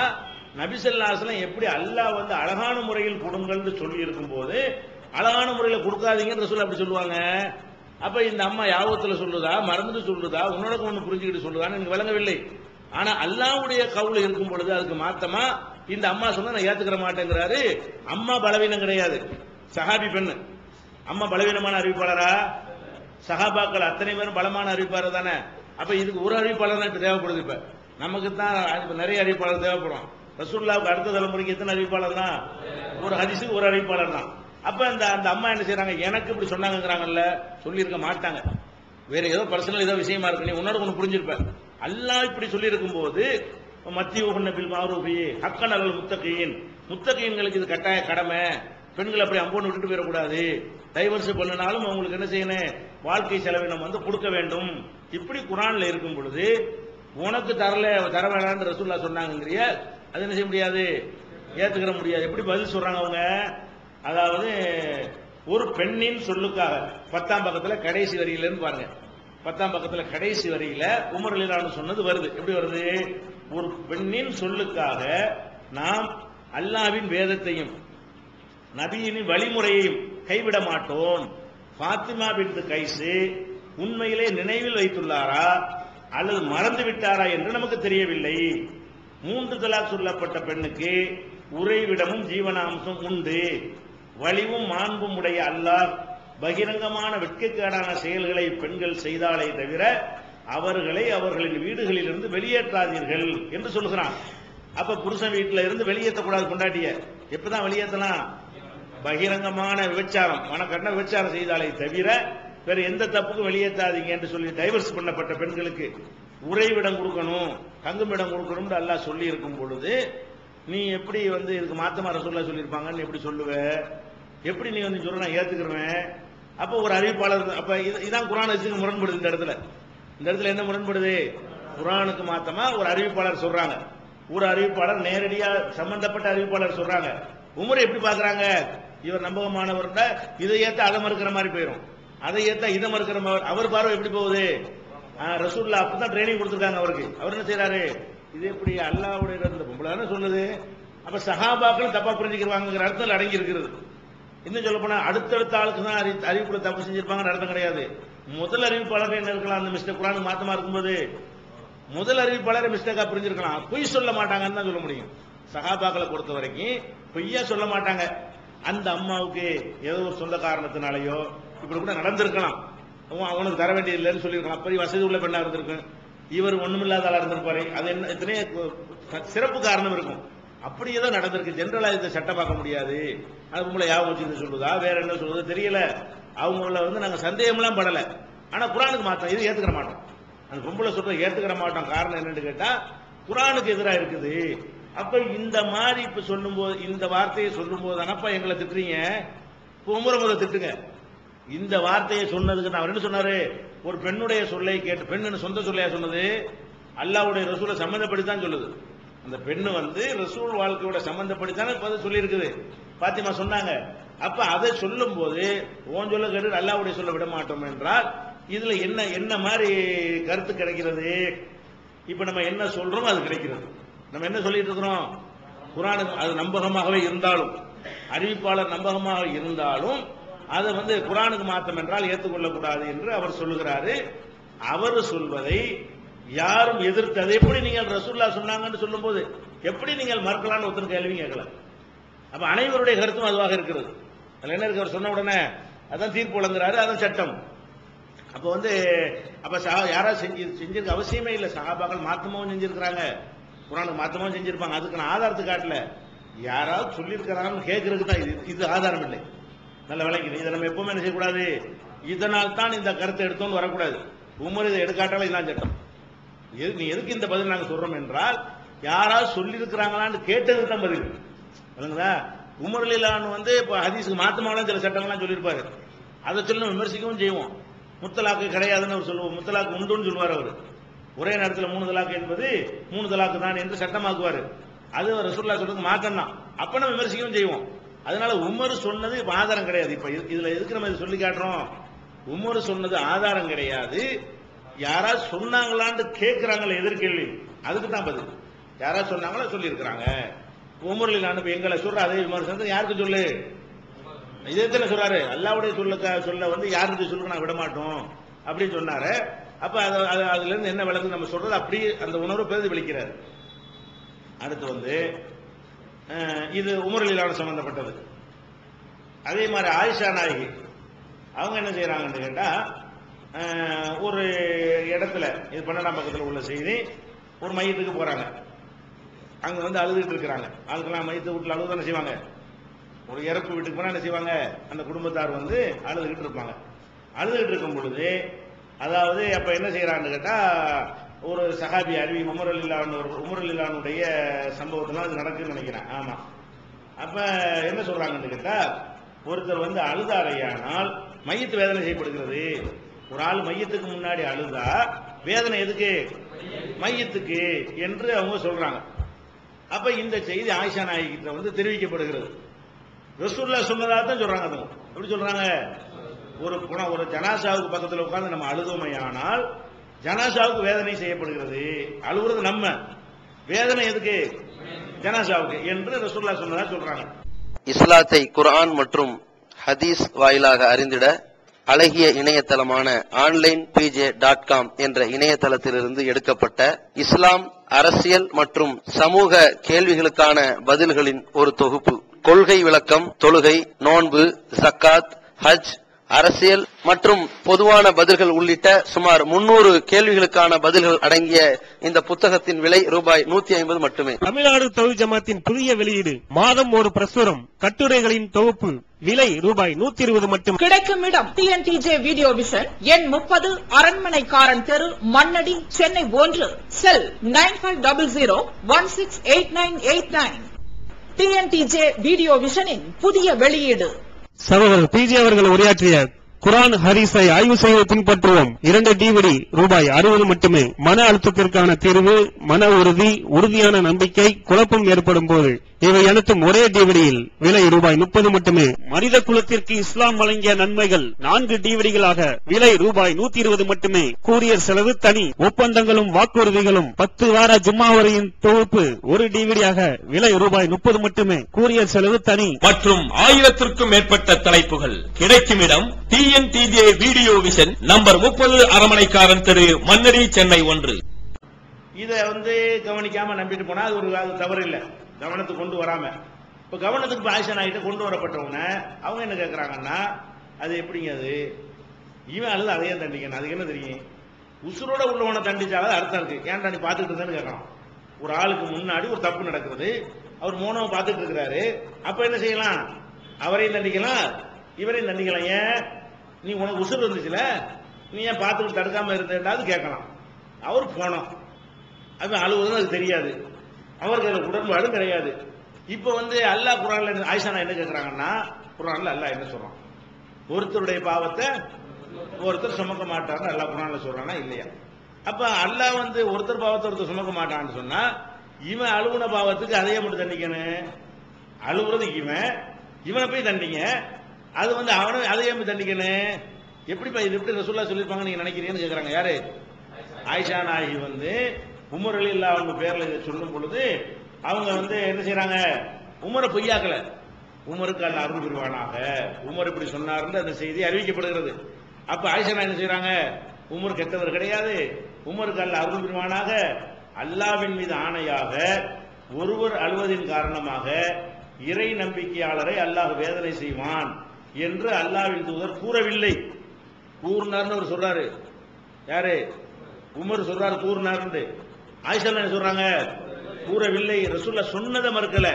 நபி ஸல்லல்லாஹு அலைஹி வஸல்லம் எப்படி அல்லாஹ் அழகான முறையில் கொடுங்கள்னு சொல்லி இருக்கும் போது அழகான முறையில் கொடுக்காதீங்கன்னு ரசூல் அப்படி சொல்லுவாங்க. அப்ப இந்த அம்மா யாவத்துல சொல்லுதா, மறந்துட்டு சொல்லுதா, உன்னோட ஒண்ணு புரிஞ்சுக்கிட்டு சொல்லுதான்னு எனக்கு விளங்கவில்லை. ஆனா அல்லாஹ்வுடைய கவுல் இருக்கும் பொழுது அதுக்கு மாத்தமா இந்த அம்மா சொன்னா நான் ஏத்துக்கிற மாட்டேங்கிறாரு. அம்மா பலவீனம் கிடையாது, சஹாபி பெண்ணு. அம்மா பலவீனமான அறிவிப்பாளரா? சஹாபாக்கள் அத்தனை பேரும் பலமான அறிவிப்பாளர் தானே. அப்ப இதுக்கு ஒரு அறிவிப்பாளர் தான் இப்ப தேவைப்படுது. இப்ப நமக்கு தான் நிறைய அறிவிப்பாளர் தேவைப்படும். ரசூலுல்லாஹ்வுக்கு அடுத்த தலைமுறைக்கு எத்தனை அறிவிப்பாளர் தான்? ஒரு ஹதீஸுக்கு ஒரு அறிவிப்பாளர் தான். அப்ப அந்த அம்மா என்ன செய்யறாங்க? எனக்கு இப்படி சொன்னாங்கிறாங்கல்ல, சொல்லி இருக்க மாட்டாங்க. வேற ஏதோ பர்சனல் ஏதோ விஷயமா இருக்கு, நீ உன்னோட ஒன்று புரிஞ்சிருப்ப. அல்லாஹ் இப்படி சொல்லி இருக்கும் போது மத்திய பில் மாரூஃபி ஹக்கன் அலல் முத்தகீன், முத்தகீன்களுக்கு இது கட்டாய கடமை. பெண்கள் அப்படி அம்போன்னு விட்டுட்டு போயிடக்கூடாது. டைவர்ஸ் பண்ணினாலும் அவங்களுக்கு என்ன செய்யணும், வாழ்க்கை செலவினம் வந்து கொடுக்க வேண்டும். இப்படி குர்ஆன்ல இருக்கும் பொழுது உனக்கு தர வேண்டாம்னு ரசூலுல்லாஹ் சொன்னாங்கங்கறிய, அது என்ன செய்ய முடியாது, ஏத்துக்கிற முடியாது. எப்படி பதில் சொல்றாங்க அவங்க? அதாவது ஒரு பெண்ணின் சொல்லுக்காக 10ஆம் பக்கத்துல கடைசி வரியிலன்னு பாருங்க, 10ஆம் பக்கத்துல கடைசி வரியில உமர் ரலியல்லாஹு அன்ஹு சொன்னது வருது. எப்படி வருது? ஒரு பெண்ணின் சொல்லுக்காக நாம் அல்லாஹ்வின் வேதத்தையும் நபியின் வழிமுறையையும் கைவிட மாட்டோம். ஃபாத்திமா பின்த் கைஸ் உண்மையிலே நினைவில் வைத்துள்ளாரா அல்லது மறந்து விட்டாரா என்று நமக்கு தெரியவில்லை. 3 தலாக் சொல்லப்பட்ட பெண்ணுக்கு உறைவிடமும் ஜீவனாம்சம் உண்டு. வலிவும் மாண்பும் உடைய அல்லாஹ் பகிரங்கமான வெட்கக்கேடான செயல்களை பெண்கள் செய்தாலே தவிர அவர்களை அவர்களின் வீடுகளிலிருந்து வெளியேற்றாதீர்கள் என்று சொல்லுகிறான். அப்ப புருஷன் வீட்டில இருந்து வெளியேற்றக்கூடாது கொண்டாட்டிய. எப்பதான் வெளியேற்றலாம்? பகிரங்கமான விபச்சாரம், மனக்கண்ண விபச்சாரம் செய்தாலே தவிர வேற எந்த தப்புக்கும் வெளியேற்றாதீங்க என்று சொல்லி டைவர்ஸ் பண்ணப்பட்ட பெண்களுக்கு உறைவிடம் கொடுக்கணும், தங்குமிடம் கொடுக்கணும் அல்லாஹ் சொல்லி இருக்கும் பொழுது நீ எப்படி வந்து இதுக்கு மாத்தமா ரசூலுல்லாஹ் சொல்லியிருப்பாங்கன்னு எப்படி சொல்லுவ? எப்படி நீ வந்து சொல்ற நான் ஏத்துக்கிறேன்? அப்ப ஒரு அறிவிப்பாளர், அப்ப இதான் குர்ஆனுக்கு முரண்படுது. இந்த இடத்துல என்ன முரண்படுது? குர்ஆனுக்கு மாத்தமா ஒரு அறிவிப்பாளர் சொல்றாங்க, ஒரு அறிவிப்பாளர் நேரடியா சம்பந்தப்பட்ட அறிவிப்பாளர் சொல்றாங்க. உமர் எப்படி பாக்குறாங்க? இவர் நம்பகமானவர், இதை ஏத்த அதை மறுக்கிற மாதிரி போயிடும், அதை ஏத்த இதை மறுக்கிற மாதிரி. அவர் பார்வை எப்படி போகுது? ரசூலுல்லாஹ் அப்பதான் ட்ரைனிங் கொடுத்திருக்காங்க அவருக்கு. அவர் என்ன செய்யறாரு? இது எப்படி அல்லாஹ்வுடைய பொம்பளை சொல்லுது, அப்ப சஹாபாக்கள் தப்பா புரிஞ்சுக்கிறாங்கிற அர்த்தம் அடங்கி இருக்கிறது. இன்னும் சொல்ல போனா அடுத்தடுத்த ஆளுக்கு தான் அறிவிப்புல தப்பு செஞ்சிருப்பாங்க அர்த்தம் கிடையாது. முதல் அறிவிப்பாளர் என்ன இருக்கலாம், அந்த மிஸ்டேக் குர்ஆனுக்கு மாத்தமா இருக்கும்போது முதல் அறிவிப்பாளரை மிஸ்டேக்கா புரிஞ்சிருக்கலாம். பொய் சொல்ல மாட்டாங்கன்னு தான் சொல்ல முடியும். சஹாபாக்களை பொறுத்த வரைக்கும் பொய்யா சொல்ல மாட்டாங்க. அந்த அம்மாவுக்கு ஏதோ ஒரு சொந்த காரணத்தினாலேயோ இப்படி கூட நடந்திருக்கலாம், அவனுக்கு தர வேண்டியது இல்லைன்னு சொல்லியிருக்கலாம். அப்படி வசதி உள்ள பெண்ணா இருந்திருக்கு, இவர் ஒண்ணுமில்லாத ஆளா இருந்திருப்பாரு. அது என்ன எத்தனையோ சிறப்பு காரணம் இருக்கும். அப்படி ஏதோ நடந்திருக்கு. ஜெனரலா இதை சட்டம் பார்க்க முடியாது. அது உங்களை யாவும் வச்சு சொல்லுதா வேற என்ன சொல்லுது தெரியல. அவங்கள வந்து நாங்க சந்தேகம்லாம் படல. ஆனா குர்ஆனுக்கு மாத்தோம், இது ஏத்துக்கிற மாட்டோம். அந்த பொம்பளை சொல்ற ஏத்துக்கிற மாட்டோம். காரணம் என்னன்னு கேட்டா குர்ஆனுக்கு எதிராக இருக்குது. அப்ப இந்த மாதிரி இப்ப சொல்லும் போது, இந்த வார்த்தையை சொல்லும் போது தானப்பா எங்களை திட்டுறீங்க, உமரை திட்டுங்க. இந்த வார்த்தையை சொன்னதுக்கு அவர் என்ன சொன்னாரு? ஒரு பெண்ணுடைய சொல்லை கேட்டு, பெண்ணு சொந்த சொல்லையா சொன்னது? அல்லாஹ்வுடைய ரசூலை சம்பந்தப்படுத்தான் சொல்லுது. அந்த பெண்ணு வந்து ரசூல் வாழ்க்கையோட சம்பந்தப்படுத்தான பதில் சொல்லி இருக்குது. பாத்திமா சொன்னாங்க. அப்ப அதை சொல்லும் போது ஓன் சொல்ல கேட்டு அல்லாஹ்வுடைய சொல்ல விட மாட்டோம் என்றால் இதுல என்ன மாதிரி கருத்து கிடைக்கிறது? இப்ப நம்ம என்ன சொல்றோம் அது கிடைக்கிறது. நம்ம என்ன சொல்லிட்டு இருக்கிறோம்? குர்ஆனுக்கு அது நம்பகமாகவே இருந்தாலும், அறிவிப்பாளர் நம்பகமாக இருந்தாலும் அதை வந்து குர்ஆனுக்கு மாத்தம் என்றால் ஏற்றுக்கொள்ளக்கூடாது என்று அவர் சொல்லுகிறாரு. அவர் சொல்வதை யாரும் எதிர்த்தது எப்படி நீங்கள் ரசூலுல்லாஹ் சொன்னாங்கன்னு சொல்லும் போது எப்படி நீங்கள் மறுக்கலாம்னு ஒருத்தர் கேள்வி கேட்கலாம். அப்ப அனைவருடைய கருத்தும் அதுவாக இருக்கிறது. அதுல என்ன இருக்கு? அவர் சொன்ன உடனே அதான் தீர்ப்பு வழங்குறாரு, அதான் சட்டம். அப்ப வந்து அப்ப யாராவது செஞ்சிருக்க அவசியமே இல்லை. சஹாபாக்கள் மாத்தமாவும் செஞ்சிருக்கிறாங்க, குர்ஆனுக்கு மாத்தமாவும் செஞ்சிருப்பாங்க. அதுக்கு நான் ஆதாரத்தை காட்டல, யாராவது சொல்லியிருக்கிறாங்கன்னு கேட்கறதுக்கு தான் இது ஆதாரம் இல்லை. நல்ல விளங்குது. இதை நம்ம எப்பவுமே என்ன செய்யக்கூடாது, இதனால் தான் இந்த கருத்தை எடுத்தோன்னு வரக்கூடாது. உமர் இதை எடுக்காட்டாலும் இதான் சட்டம். நீ எதுக்கு இந்த பதில் நாங்க சொல்றோம் என்றால் யாராவது சொல்லியிருக்கிறாங்களான்னு கேட்டது தான் பதில். உமர் ரலியல்லாஹு வந்து இப்ப ஹதீஸுக்கு மாத்தமாவெல்லாம் சில சட்டங்கள்லாம் சொல்லியிருப்பாரு, அதை சொல்லி நம்ம விமர்சிக்கவும் செய்வோம். முத்தலாக்கு கிடையாதுன்னு அவர் சொல்லுவோம், முத்தலாக்கு உண்டுன்னு சொல்லுவார். அவர் ஒரே நேரத்தில் 3 தலாக்கு என்பது 3 தலாக்கு தான் என்று சட்டமாக்குவார். அது ரசூலுல்லாஹ் சொல்றது மாத்தம் தான். அப்ப நம்ம விமர்சிக்கவும் செய்வோம். அதனால உமர் சொன்னது இப்ப ஆதாரம் கிடையாது. இப்ப இதுல எதுக்கு நம்ம சொல்லி காட்டுறோம்? உமர் சொன்னது ஆதாரம் கிடையாது. யாராவது சொன்னாங்களான்னு கேட்கிறாங்களே எதிர்கேள்வி, அதுக்கு தான் பதில். யாராவது சொன்னாங்களா சொல்லி இருக்கிறாங்க. உமர்ல அனுப்பி எங்களை சொல்ற அதே விமர்சனத்தை யாருக்கு சொல்லு? இதே தானே சொல்றாரு. அல்லாஹ்வுடைய சொல்ல வந்து யாருக்கு சொல்லுங்க நான் விட மாட்டோம் அப்படின்னு சொன்னாரு. அப்ப அதுல இருந்து என்ன விளக்கு நம்ம சொல்றது? அப்படி அந்த உணர்வு பிரதிபலிக்கிறார். அடுத்து வந்து இது உமர் ரலியல்லாஹு சம்பந்தப்பட்டது. அதே மாதிரி ஆயிஷா நாயகி அவங்க என்ன செய்யறாங்கன்னு கேட்டா, ஒரு இடத்துல இது 12ஆம் பக்கத்தில் உள்ள செய்தி, ஒரு மையத்துக்கு போறாங்க. அங்க வந்து அழுதுட்டு இருக்கிறாங்க. ஆளுக்கெல்லாம் மையத்தை வீட்டுல அழுது தானே செய்வாங்க. ஒரு இறப்பு வீட்டுக்கு போனா என்ன செய்வாங்க? அந்த குடும்பத்தார் வந்து அழுதுகிட்டு இருப்பாங்க. அழுதுகிட்டு இருக்கும் பொழுது அதாவது அப்ப என்ன செய்யறான்னு கேட்டா, ஒரு சஹாபி அருவி உமரலில்லானுடைய சம்பவத்தெல்லாம் அது நடக்குன்னு நினைக்கிறேன். ஆமா. அப்ப என்ன சொல்றாங்கன்னு கேட்டா, ஒருத்தர் வந்து அழுதாரையானால் மையத்து வேதனை செய்யப்படுகிறது. ஒரு ஆள் மையத்துக்கு முன்னாடி அழுதா வேதனை எதுக்கு? மையத்துக்கு என்று அவங்க சொல்றாங்க. அப்ப இந்த செய்தி ஆயிஷா நாயகிட்ட வந்து தெரிவிக்கப்படுகிறது. ரசூலுல்லாஹ் சொன்னதா தான் சொல்றாங்க. அது எப்படி சொல்றாங்க? ஒரு ஜனாசாவுக்கு பக்கத்தில் உட்கார்ந்து நம்ம அழுதுமையானால் ஜனாசாவுக்கு வேதனை செய்யப்படுகிறது. அழுகுறது நம்ம, வேதனை எதுக்கு? ஜனாசாவுக்கு என்று ரசூலுல்லாஹ் சொன்னதா சொல்றாங்க. இஸ்லாத்தை குர்ஆன் மற்றும் ஹதீஸ் வாயிலாக அறிந்திட அழகிய இணையதளமான onlinepj.com என்ற இணையதளத்திலிருந்து எடுக்கப்பட்ட இஸ்லாம், அரசியல் மற்றும் சமூக கேள்விகளுக்கான பதில்களின் ஒரு தொகுப்பு. கொள்கை விளக்கம், தொழுகை, நோன்பு, ஜக்காத், ஹஜ், அரசியல் மற்றும் பொதுவான பதில்கள் உள்ளிட்ட சுமார் 300 கேள்விகளுக்கான பதில்கள் அடங்கிய இந்த புத்தகத்தின் விலை ரூபாய் 150 மட்டுமே. தமிழ்நாடு தௌஹீத் ஜமாத்தின் புதிய வெளியீடு, மாதம் ஒரு பிரசுரம், கட்டுரைகளின் தொகுப்பு, விலை ரூபாய் 120 மட்டும். கிடைக்கும் இடம் TNTJ வீடியோ விஷன், எண் 30, அரண்மனைக்காரன் தெரு, மண்ணடி, சென்னை 1. செல் 9500168989. TNTJ வீடியோ விஷனின் புதிய வெளியீடு. சகோதரர் பிஜே அவர்கள் உரையாற்றிய குர்ஆன் ஹதீஸை ஆய்வு செய்து பின்பற்றுவோம் 2 DVD ரூபாய் 60 மட்டுமே. மன அழுத்தத்திற்கான தீர்வு, மன உறுதி, உறுதியான நம்பிக்கை, குழப்பம் ஏற்படும் போது இவை அனைத்தும் ஒரே டிவிடியில் விலை ரூபாய் 30 மட்டுமே. மனித குலத்திற்கு இஸ்லாம் வழங்கிய நன்மைகள் 4 டிவிடிகளாக விலை ரூபாய் 120 மட்டுமே. கூரியர் செலவு தனி. ஒப்பந்தங்களும் வாக்குறுதிகளும் 10 வார ஜும்மா வரையின் தொகுப்பு ஒரு டிவிடியாக விலை ரூபாய் 30 மட்டுமே. கூரியர் செலவு தனி. மற்றும் 1000க்கும் மேற்பட்ட தலைப்புகள். கிடைக்கும் இடம் TNTJ வீடியோ விஷன், நம்பர் 30, அரண்மனைக்காரன் தெரு, மண்ணடி, சென்னை 1. இதை வந்து கவனிக்காம நம்பிட்டு போனா அது தவறு இல்லை, கவனத்துக்கு கொண்டு வராம. இப்ப கவனத்துக்கு ஆயிஷா நாயிட்ட கொண்டு வரப்பட்டவங்க அவங்க என்ன கேட்கறாங்கன்னா, அது எப்படிங்க? அது இவன் அழுது அதையே தண்டிக்கணும், அதுக்கு என்ன தெரியும்? உசுரோட உள்ளவனை தண்டிச்சாலும் அர்த்தம் இருக்கு. ஏன்டா நீ பாத்துக்கிட்டு இருந்தேன்னு கேட்கலாம். ஒரு ஆளுக்கு முன்னாடி ஒரு தப்பு நடக்குது, அவர் மோனவை பார்த்துட்டு இருக்கிறாரு. அப்ப என்ன செய்யலாம்? அவரையும் தண்டிக்கலாம், இவரையும் தண்டிக்கலாம். ஏன்? நீ உனக்கு உசுறு இருந்துச்சுல, நீ ஏன் பார்த்துட்டு தடுக்காம இருந்தேன்டாவது கேட்கலாம். அவர் போனோம், அவன் அழுவுதுன்னு அது தெரியாது, அவருக்கு அதில் உடன்பாடும் கிடையாது. இப்ப வந்து அல்லாஹ் குர்ஆன்ல ஆயிஷா என்ன கேட்கிறாங்கன்னா, குர்ஆன்ல அல்லாஹ் என்ன சொல்றான்? ஒருத்தருடைய பாவத்தை ஒருத்தர் சுமக்க மாட்டார்னு அல்லாஹ் குர்ஆன்ல சொல்றானா இல்லையா? அப்ப அல்லாஹ் வந்து ஒருத்தர் பாவத்தை ஒருத்தர் சுமக்க மாட்டான்னு சொன்னா, இவன் அழுகுன பாவத்துக்கு அதையே மட்டும் தண்டிக்கணும். அழுகுறது இவனை போய் தண்டிங்க, அது வந்து அவனை அதையே போய் தண்டிக்கணும். எப்படிப்பா இது எப்படி ரசூலுல்லாஹ் சொல்லிருப்பாங்க நீங்க நினைக்கிறீங்கன்னு கேட்கறாங்க. யாரு? ஆயிஷா நாயகி வந்து உமர் ரலியல்லாஹு அன்ஹு பேர்ல இதை சொல்லும் பொழுது அவங்க வந்து என்ன செய்யறாங்க? உமரை பொய்யாக்கல. உமருக்கு அல்லாஹ் அருள் புரிவானாக, உமர் இப்படி சொன்னார்னு அந்த செய்தி அறிவிக்கப்படுகிறது. அப்ப ஆயிஷா என்ன செய்யறாங்க? உமர் கெட்டவர் கிடையாது, உமருக்கு அல்லாஹ் அருள் புரிவானாக, அல்லாஹ்வின் மீது ஆணையாக ஒருவர் அழுவதின் காரணமாக இறை நம்பிக்கையாளரை அல்லாஹ் வேதனை செய்வான் என்று அல்லாஹ்வின் தூதர் கூறவில்லை. கூறினார்னு அவர் சொல்றாரு. யாரு? உமர் சொல்றாரு கூறினார்னு. ஆயிஷா என்ன சொல்றாங்க? கூறவில்லை. ரசூலுல்லாஹ் சொன்னதை மறுக்கல,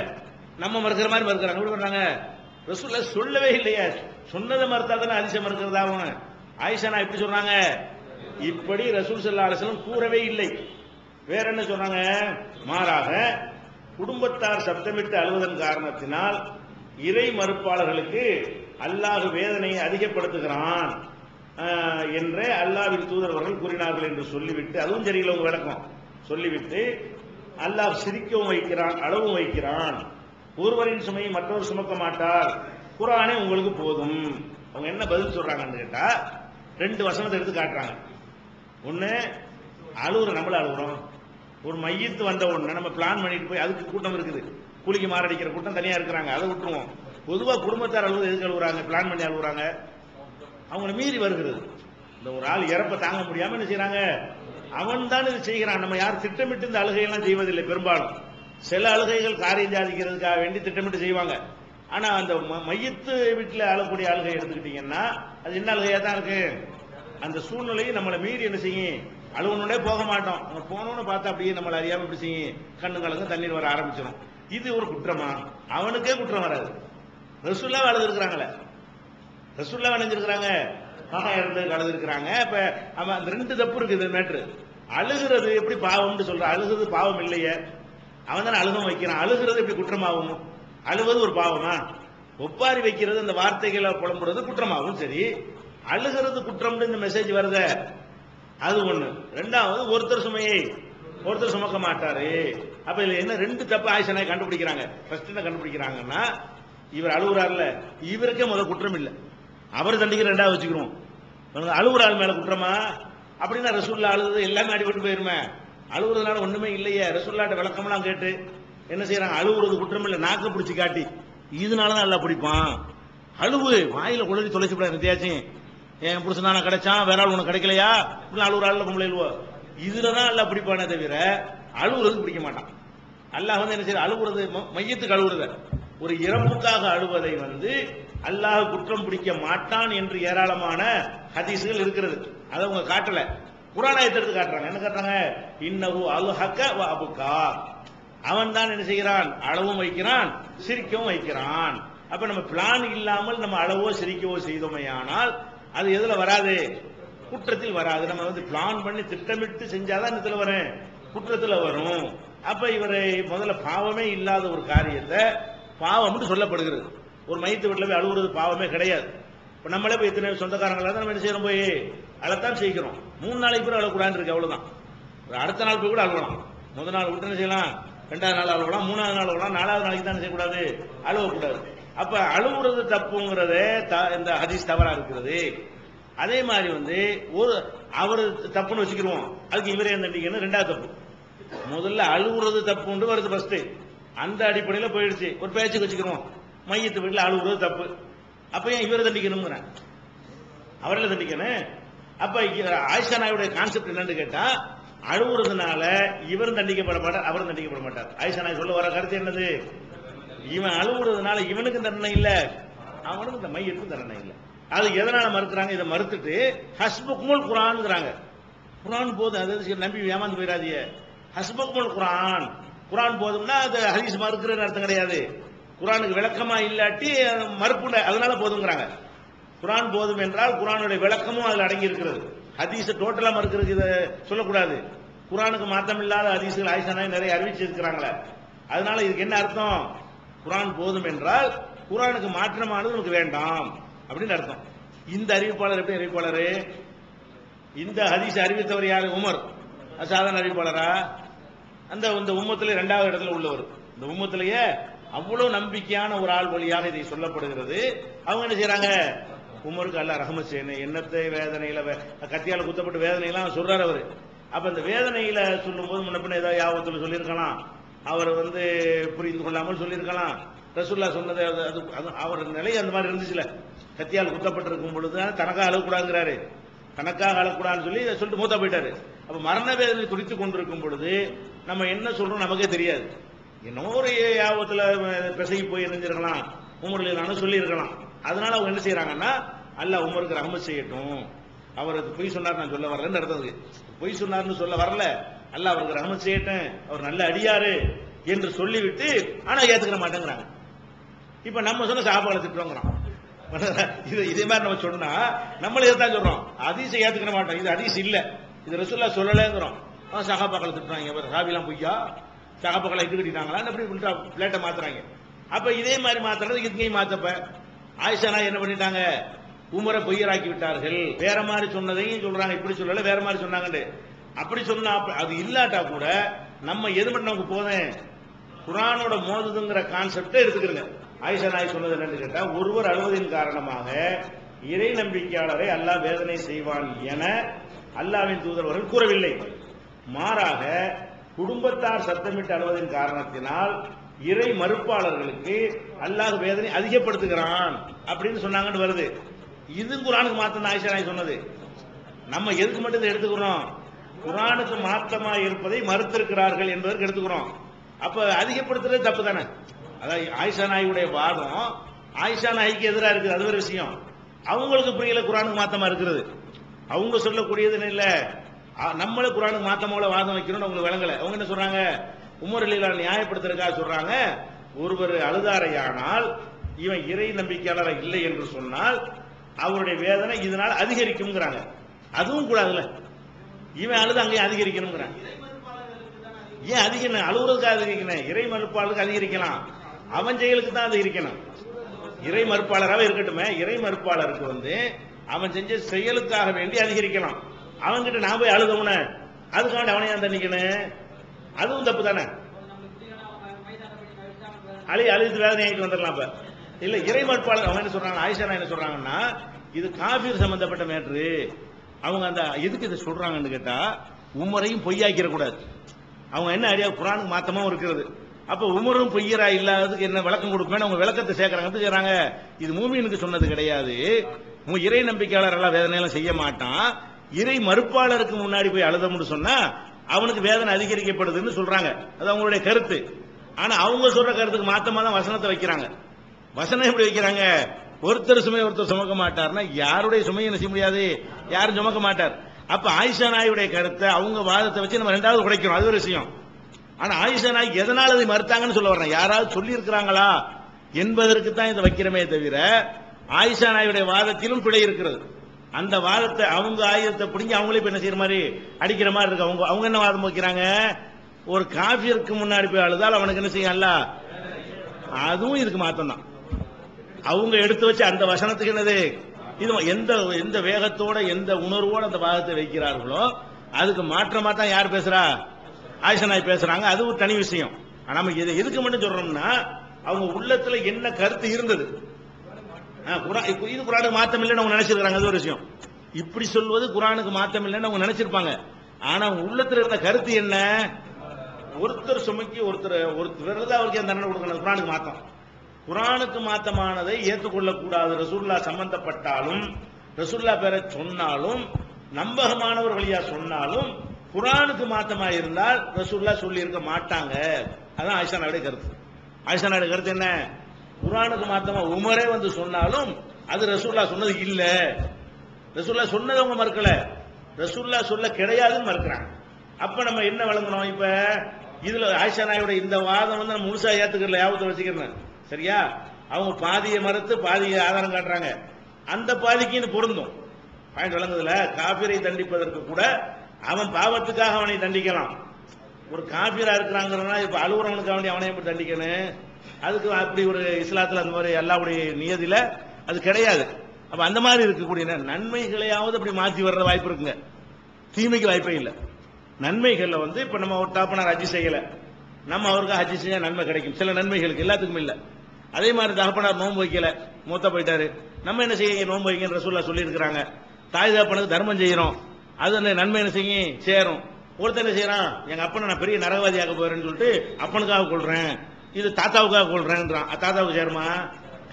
நம்ம மறுக்கிற மாதிரி மறுக்கிறாங்க. எப்படி பண்றாங்க? ரசூலுல்லாஹ் சொல்லவே இல்லையா, சொன்னதை மறுத்தா தானே அதிசயம் மறுக்கிறதாகும். ஆயிஷா நான் இப்படி சொல்றாங்க, இப்படி ரசூல் ஸல்லல்லாஹு அலைஹி வஸல்லம் கூறவே இல்லை. வேற என்ன சொன்னாங்க? மாறாக குடும்பத்தார் சப்தமிட்டு அழுவதன் காரணத்தினால் இறை மறுப்பாளர்களுக்கு அல்லாஹ் வேதனையை அதிகப்படுத்துகிறான் என்று அல்லாஹ்வின் தூதர்கள் கூறினார்கள் என்று சொல்லிவிட்டு, அதுவும் சரியில்லை உங்க விளக்கம், சொல்லிவிட்டு அல்லாஹ் சிரிக்கவும் வைக்கிறான், அளவும் வைக்கிறான், ஒருவரின் சுமையை மற்றவர் சுமக்க மாட்டார், குர்ஆனே உங்களுக்கு போதும். அவங்க என்ன பதில் சொல்றாங்கன்னு கேட்டா 2 வசனத்தை எடுத்து காட்டுறாங்க. ஒண்ணு, அழுவுற நம்மள அழுகுறோம். ஒரு மையத்து வந்த உடனே நம்ம பிளான் பண்ணிட்டு போய் அதுக்கு கூட்டம் இருக்குது, கூலிக்கு மாரடிக்கிற கூட்டம் தனியா இருக்கிறாங்க, அதை விட்டுருவோம். பொதுவா குடும்பத்தார் அழுவது எதுக்கு அழுகுறாங்க? பிளான் பண்ணி அழுகுறாங்க. அவங்கள மீறி வருகிறது. இந்த ஒரு ஆள் இறப்ப தாங்க முடியாம என்ன செய்யறாங்க? அவன் தான் இது செய்கிறான். நம்ம யாரும் திட்டமிட்டு இந்த அழுகையெல்லாம் செய்வதில்லை. பெரும்பாலும் சில அழுகைகள் காரியம் சாதிக்கிறதுக்காக வேண்டி திட்டமிட்டு செய்வாங்க. ஆனா அந்த மையத்து வீட்டுல அழக்கூடிய அழுகை எடுத்துக்கிட்டீங்கன்னா அது என்ன அழுகையா தான் இருக்கு. அந்த சூழ்நிலையை நம்மளை மீறி என்ன செய்யும்? அழுவனோடே போக மாட்டோம். நம்ம போனோன்னு பார்த்தா அப்படியே நம்மளை அறியாம இப்படி செய்யும், கண்ணு கலங்க தண்ணீர் வர ஆரம்பிச்சிடும். இது ஒரு குற்றமா? அவனுக்கே குற்றம் வராது. ரசூலுல்லாஹ் அழுது இருக்கிறாங்களே, ரசூலுல்லாஹ் அணைஞ்சிருக்கிறாங்க, மகன் இறந்து அழுது இருக்கிறாங்க. இப்ப அவன் அந்த 2 தப்பு இருக்குது மேட்ரு. அழுகிறது எப்படி பாவம்னு சொல்ற? அழுகிறது பாவம் இல்லையே, அவன் தானே அழுகம் வைக்கிறான். அழுகிறது எப்படி குற்றமாகும்? அழுவது ஒரு பாவமா? ஒப்பாரி வைக்கிறது, அந்த வார்த்தைகளை புலம்புறது குற்றமாகும். சரி, அழுகிறது குற்றம்னு இந்த மெசேஜ் வருத, அது ஒண்ணு. ரெண்டாவது, ஒருத்தர் சுமையை ஒருத்தர் சுமக்க மாட்டாரு. அப்ப இதுல என்ன 2 தப்பு ஆயிஷா நாயகி கண்டுபிடிக்கிறாங்க. ஃபர்ஸ்ட் என்ன கண்டுபிடிக்கிறாங்கன்னா, இவர் அழுகுறாருல, இவருக்கே முதல் குற்றம் இல்லை, அவர் தண்டிக்கிற 2ஆவது வச்சுக்கிறோம். அழுகுறாள் மேல குற்றமா? அப்படின்னா ரசூல்லா அழுது எல்லாமே அடிபட்டு போயிருமே. அழுகுறதுனால ஒண்ணுமே இல்லையே. ரசூல்லாட்ட விளக்கம்லாம் கேட்டு என்ன செய்யறாங்க? அழுகுறது குற்றம் இல்லை, நாக்க பிடிச்சி காட்டி இதனாலதான் நல்லா பிடிப்பான். அழுவு வாயில குளறி தொலைச்சு விட நித்தியாச்சும் என் புருஷனான கிடைச்சான், வேற ஆள் உனக்கு கிடைக்கலையா, அழுகுற ஆள் பொம்பளை இதுலதான் நல்லா பிடிப்பானே தவிர அழுகுறது பிடிக்க மாட்டான். அல்லாஹ் என்ன செய்ய? அழுகுறது மையத்துக்கு அழுகுறத, ஒரு இறப்புக்காக அழுவதை அல்லாஹ் குற்றம் பிடிக்க மாட்டான் என்று ஏராளமான ஹதீஸ்கள் இருக்கிறது. அதை அவங்க காட்டல, குர்ஆனை எடுத்து காட்டுறாங்க. என்ன காட்டுறாங்க? இன்னஹு அல்ஹக வ அபுகா, அவன் தான் என்ன செய்கிறான்? அழவும் வைக்கிறான், சிரிக்கவும் வைக்கிறான். அப்ப நம்ம பிளான் இல்லாமல் நம்ம அழவோ சிரிக்கவோ செய்தோமையானால் அது எதுல வராது? குற்றத்தில் வராது. நம்ம பிளான் பண்ணி திட்டமிட்டு செஞ்சாதான் இதுல வரும், குற்றத்துல வரும். அப்ப இவரை முதல்ல பாவமே இல்லாத ஒரு காரியத்தை பாவம் சொல்லப்படுகிறது. ஒரு மையத்து வீட்டுல போய் அழுகுறது பாவமே கிடையாது. இப்ப நம்மளே போய் எத்தனை சொந்தக்காரங்களா தான் நம்ம என்ன செய்யறோம்? போய் அழத்தான் செய்கிறோம். 3 நாளைக்கு கூட அழக்கூடாது இருக்கு, அவ்வளவுதான். அடுத்த நாள் போய் கூட அழுகலாம். முதல் நாள் விட்டு என்ன செய்யலாம்? 2வது நாள் அழுகலாம், 3வது நாள் அழுகலாம், 4வது நாளைக்கு தான் செய்யக்கூடாது, அழுவக்கூடாது. அப்ப அழுகுறது தப்புங்கிறதே இந்த ஹதீஸ் தவறா இருக்கிறது. அதே மாதிரி ஒரு அவரு தப்புன்னு வச்சுக்கிறோம், அதுக்கு இவரே தண்டிக்கணும். 2வது தப்பு. முதல்ல அழுகுறது தப்புன்னு வருது ஃபர்ஸ்ட், அந்த அடிப்படையில் போயிடுச்சு. ஒரு பேச்சுக்கு வச்சுக்கிறோம், மையத்து வீட்டில் அழுகுறது தப்பு, அப்ப ஏன் இவரை தண்டிக்கணும்? அவரில் தண்டிக்கணும். அப்ப ஆயிஷா நாயுடைய கான்செப்ட் என்னன்னு கேட்டா, அழுகுறதுனால இவரும் தண்டிக்கப்பட மாட்டார், அவரும் தண்டிக்கப்பட மாட்டார். ஆயிஷா நாய் சொல்ல வர கருத்து என்னது? இவன் அழுகுறதுனால இவனுக்கு தண்டனை இல்ல, அவனுக்கு இந்த மையத்துக்கும் தண்டனை இல்லை. அது எதனால மறுக்கிறாங்க? இதை மறுத்துட்டு ஹஸ்புக்முல் குர்ஆன்ங்கறாங்க. குர்ஆன் போதும், அது நம்பி ஏமாந்து போயிடாதீங்க. ஹஸ்புக்முல் குர்ஆன், குர்ஆன் போதும்னா அது ஹதீஸ் மறுக்கிறன்னு அர்த்தம் கிடையாது. குர்ஆனுக்கு விளக்கமா இல்லாட்டி மறுப்புல, அதனால போதுங்கிறாங்க. குர்ஆன் போதும் என்றால் குர்ஆனுடைய விளக்கமும் அதுல அடங்கி இருக்கிறது. ஹதீஸ் டோட்டலா மறுக்கிறது இதை சொல்லக்கூடாது. குர்ஆனுக்கு மாத்தம் இல்லாத ஹதீஸ்கள் ஆயிஷா நாயகி நிறைய அறிவிச்சிருக்கிறாங்களே, அதனால இதுக்கு என்ன அர்த்தம்? குர்ஆன் போதும் என்றால் குர்ஆனுக்கு மாற்றமானது நமக்கு வேண்டாம் அப்படின்னு அர்த்தம். இந்த அறிவிப்பாளர் எப்படி அறிவிப்பாளர்? இந்த ஹதீஸ் அறிவித்தவர் யாரு? உமர். சாதாரண அறிவிப்பாளரா? அந்த உம்மத்திலே 2வது இடத்துல உள்ளவர். இந்த உம்மத்திலேயே அவ்வளவு நம்பிக்கையான ஒரு ஆள் வழியாக இதை சொல்லப்படுகிறது. அவங்க என்ன செய்யறாங்க? உமருக்கு அல்லாஹ் ரஹ்மத் செய்யணும், என்னத்தை வேதனையில கத்தியால குத்தப்பட்ட வேதனையெல்லாம் சொல்றாரு அவரு. அப்ப இந்த வேதனையில சொல்லும் போது முன்ன பின்ன ஏதாவது யாபத்துல சொல்லியிருக்கலாம், அவர் புரிந்து கொள்ளாமல் சொல்லியிருக்கலாம். ரசூல்லா சொன்னது அவர் நிலை அந்த மாதிரி இருந்துச்சுல, கத்தியால் குத்தப்பட்டிருக்கும் பொழுது தனக்காக அழக்கூடாதுங்கிறாரு, தனக்காக அழக்கூடாதுன்னு சொல்லிட்டு மூத்தா போயிட்டாரு. அப்ப மரண வேதனை துடித்துக் கொண்டிருக்கும் பொழுது நம்ம என்ன சொல்றோம் நமக்கே தெரியாது. என்னமோ ஒரு யாபத்துல பிசகி போய் இருந்திருக்கலாம், உமர்ல சொல்லி இருக்கலாம். அதனால அவங்க என்ன செய்யறாங்கன்னா, அல்லாஹ் உமருக்கு ரஹ்மத் செய்யட்டும், அவர் பொய் சொன்னார் நான் சொல்ல வரலன்னு அர்த்தம். பொய் சொன்னார்னு சொல்ல வரல, அல்லாஹ் அவருக்கு ரஹ்மத் செய்யட்டும், அவர் நல்ல அடியாரு என்று சொல்லிவிட்டு ஆனா ஏத்துக்கிற மாட்டேங்கிறாங்க. இப்ப நம்ம சொன்ன சஹாபாக்களை திட்டுறோங்கிறோம். இதே மாதிரி நம்ம சொன்னா நம்மளே தான் சொல்றோம், ஹதீஸை ஏத்துக்கிற மாட்டோம், இது ஹதீஸ் இல்ல, இது ரசூலுல்லாஹ் சொல்லலங்கிறோம். சஹாபாக்களை திட்டுறாங்க, சஹாபிலாம் பொய்யா, சஹாபாக்களை இட்டு கட்டிட்டாங்களா, அப்படி பிளேட்டை மாத்துறாங்க. அப்ப இதே மாதிரி மாத்துறது இதுக்கையும் மாத்தப்ப ஆயிஷா நாயகி என்ன பண்ணிட்டாங்க? உமரை பொய்யராக்கி விட்டார்கள். வேற மாதிரி சொன்னதையும் சொல்றாங்க, இப்படி சொல்லல வேற மாதிரி சொன்னாங்க. அப்படி சொன்னா அது இல்லாட்டா கூட நம்ம எது மட்டும் நமக்கு போதும், குர்ஆனோட மோதுதுங்கிற கான்செப்டை எடுத்துக்கிறங்க. ஆயிஷா நாயகி சொன்னது என்னன்னு கேட்டா, ஒருவர் அழுவதின் காரணமாக இறை நம்பிக்கையாளரை அல்லாஹ் வேதனை செய்வான் என அல்லாஹ்வின் தூதர் கூறவில்லை. மாறாக குடும்பத்தார் சத்தமிட்டு அழுவதின் காரணத்தினால் இறை மறுப்பாளர்களுக்கு அல்லாஹ் வேதனை அதிகப்படுத்துகிறான் அப்படின்னு சொன்னாங்கன்னு வருது. இது குர்ஆனுக்கு மாத்தம் ஆயிஷா நாயகி சொன்னது. நம்ம எதுக்கு மட்டும் இதை எடுத்துக்கிறோம்? குர்ஆனுக்கு மாத்தமா இருப்பதை மறுத்திருக்கிறார்கள் என்பதற்கு எடுத்துக்கிறோம். அப்ப அதிகப்படுத்துறது தப்பு தானே? அதாவது ஆயிஷா நாயகியுடைய வாதம் ஆயிஷா நாயகிக்கு எதிராக இருக்குது, அது ஒரு விஷயம். அவங்களுக்கு புரியல குர்ஆனுக்கு மாத்தமா இருக்கிறது. அவங்க சொல்லக்கூடியது இல்ல, நம்மள குர்ஆனுக்கு மாத்தமா வாதம் வைக்கணும்னு அவங்களுக்கு விளங்கல. அவங்க என்ன சொல்றாங்க? உமர் ரலியல்லாஹு நியாயப்படுத்துறதுக்காக சொல்றாங்க, ஒருவர் அழுதாரையானால் இவன் இறை நம்பிக்கையாளர் இல்லை என்று சொன்னால் அவருடைய வேதனை இதனால அதிகரிக்கும்ங்கிறாங்க. அதுவும் கூடாதுல்ல, இவன் அழுது அங்கேயும் அதிகரிக்கணுங்கிறான். ஏன் அதிகணும்? அழுகுறதுக்கு அதிகரிக்கணும். இறை மறுப்பாளருக்கு அதிகரிக்கலாம், அவன் செயலுக்கு தான் அதிகரிக்கணும். இறை மறுப்பாளராக இருக்கட்டுமே, இறை மறுப்பாளருக்கு அவன் செஞ்ச செயலுக்காக வேண்டி அதிகரிக்கலாம். அவன்கிட்ட நான் போய் அழுதவன அதுக்காண்டி அவனை ஏன் தண்டிக்கணும்? அதுவும் தப்பு தானே. அழுது வேதனை ஆகிட்டு வந்துடலாம். இப்ப இல்ல இறை மறுப்பாளர் அவங்க என்ன சொல்றாங்க, ஆயிஷா என்ன சொல்றாங்கன்னா, இது காபீர் சம்பந்தப்பட்ட மேட்ரு. அவங்க அந்த எதுக்கு இதை சொல்றாங்கன்னு கேட்டா, உமரையும் பொய்யாக்கிற கூடாது. அவங்க என்ன ஐடியா, குர்ஆனுக்கு மாத்தமா இருக்கிறது. அப்ப உமரும் பொய்யரா இல்லாததுக்கு என்ன விளக்கம் கொடுப்பேன், அவங்க விளக்கத்தை சேர்க்கறாங்க. இது மூமினுக்கு சொன்னது கிடையாது, இறை நம்பிக்கையாளர் எல்லாம் வேதனை எல்லாம் செய்ய மாட்டான். இறை மறுப்பாளருக்கு முன்னாடி போய் அழுதம்னு சொன்னா அவனுக்கு வேதனை அதிகரிக்கப்படுதுன்னு சொல்றாங்க. அது அவங்களுடைய கருத்து. ஆனா அவங்க சொல்ற கருத்துக்கு மாத்தமா தான் வசனத்தை வைக்கிறாங்க. வசனம் எப்படி வைக்கிறாங்க, ஒருத்தர் சுமையை ஒருத்தர் சுமக்க மாட்டார்னா யாருடைய சுமையை என்ன செய்ய முடியாது, யாரும் சுமக்க மாட்டார். அப்ப ஆயிஷா நாயுடைய கருத்தை அவங்க வாதத்தை வச்சு நம்ம ரெண்டாவது உடைக்கிறோம், அது ஒரு விஷயம். ஆனா ஆயிஷா நாய் எதனால அதை மறுத்தாங்கன்னு சொல்ல வர்றேன், யாராவது சொல்லி இருக்கிறாங்களா என்பதற்கு தான் இதை வைக்கிறமே தவிர, ஆயிஷா நாயுடைய வாதத்திலும் பிழை இருக்கிறது. அந்த வாதத்தை அவங்க ஆயுதத்தை பிடிங்கி அவங்களே என்ன செய்யற மாதிரி அடிக்கிற மாதிரி இருக்கு. அவங்க என்ன வாதம் வைக்கிறாங்க, ஒரு காஃபிருக்கு முன்னாடி போய் அழுதால் அவனுக்கு என்ன செய்யல, அதுவும் இதுக்கு மாத்தம் தான். அவங்க எடுத்து வச்சு அந்த வசனத்துக்கு என்னது, இது எந்த வேகத்தோட எந்த உணர்வோட அந்த வாதத்தை வைக்கிறார்களோ அதுக்கு மாற்றமா தான் யார் பேசுறா, ஆயிஷா நாய் பேசுறாங்க. அது ஒரு தனி விஷயம். நம்ம எதுக்கு மட்டும் சொல்றோம்னா, அவங்க உள்ளத்துல என்ன கருத்து இருந்தது, இது குர்ஆனுக்கு மாத்தம் இல்லைன்னு அவங்க நினைச்சிருக்காங்க, அது ஒரு விஷயம். இப்படி சொல்வது குர்ஆனுக்கு மாத்தம் இல்லைன்னு அவங்க நினைச்சிருப்பாங்க. ஆனா அவங்க உள்ளத்துல இருந்த கருத்து என்ன, ஒருத்தர் சுமைக்கு ஒருத்தர் அவருக்கு தண்டனை கொடுக்கணும். குர்ஆனுக்கு மாத்தம், குர்ஆனுக்கு மாத்தமானதை ஏற்றுக்கொள்ளக்கூடாது. ரசூலுல்லாஹ் சம்பந்தப்பட்டாலும் ரசூலுல்லாஹ் பேரை சொன்னாலும் நம்பகமானவர் வழியா சொன்னாலும் குர்ஆனுக்கு மாத்தமா இருந்தால் ரசூலுல்லாஹ் சொல்லி இருக்க மாட்டாங்க. அதான் ஆயிஷா நாயுடைய கருத்து. ஆயிஷா நாயுடைய கருத்து என்ன, குர்ஆனுக்கு மாத்தமா உமரே சொன்னாலும் அது ரசூலுல்லாஹ் சொன்னது இல்ல, ரசூலுல்லாஹ் சொன்னது அவங்க மறுக்கல, ரசூலுல்லாஹ் சொல்ல கிடையாதுன்னு மறுக்கிறாங்க. அப்ப நம்ம என்ன வழங்கணும், இப்ப இதுல ஆயிஷா நாயுடைய இந்த வாதம் நம்ம முழுசா ஏத்துக்கல, யாபத்தை வச்சுக்கிறேன் சரியா. அவங்க பாதியை மறுத்து பாதியை ஆதாரம் காட்டுறாங்க, அந்த பாதிக்கு இது பொருந்தும். பாயிண்ட் வழங்குதுல, காபிரை தண்டிப்பதற்கு கூட அவன் பாவத்துக்காக அவனை தண்டிக்கலாம். ஒரு காபிரா இருக்கிறாங்கன்னா இப்ப அலுவலகனுக்காக வேண்டி அவனை எப்படி தண்டிக்கணும், அதுக்கு அப்படி ஒரு இஸ்லாத்துல அந்த மாதிரி அல்லாஹ்வுடைய நியதியில அது கிடையாது. அப்ப அந்த மாதிரி இருக்கக்கூடிய நன்மைகளையாவது அப்படி மாற்றி வர்ற வாய்ப்பு இருக்குங்க, தீமைக்கு வாய்ப்பே இல்லை. நன்மைகள்ல இப்ப நம்ம ஒரு தாப்பனார் ஹஜ் செய்யல, நம்ம அவருக்கு ஹஜ் செஞ்சா நன்மை கிடைக்கும், சில நன்மைகளுக்கு எல்லாத்துக்கும் இல்ல. அதே மாதிரி தகப்பனார் நோன்பு வைக்கல, மூத்த போயிட்டாரு, நம்ம என்ன செய்ய, நோன்பு வைக்க ரசூலுல்லாஹ் சொல்லி இருக்கிறாங்க. தாய் தகப்பனுக்கு தர்மம் செய்யறோம், அது நன்மை என்ன செய்யும், சேரும். ஒருத்தர் என்ன செய்யறான், எங்க அப்பனை நான் பெரிய நரகவாதியாக போறேன்னு சொல்லிட்டு அப்பனுக்காக கொள்றேன், இது தாத்தாவுக்காக கொள்றேன்றான், தாத்தாவுக்கு சேருமா,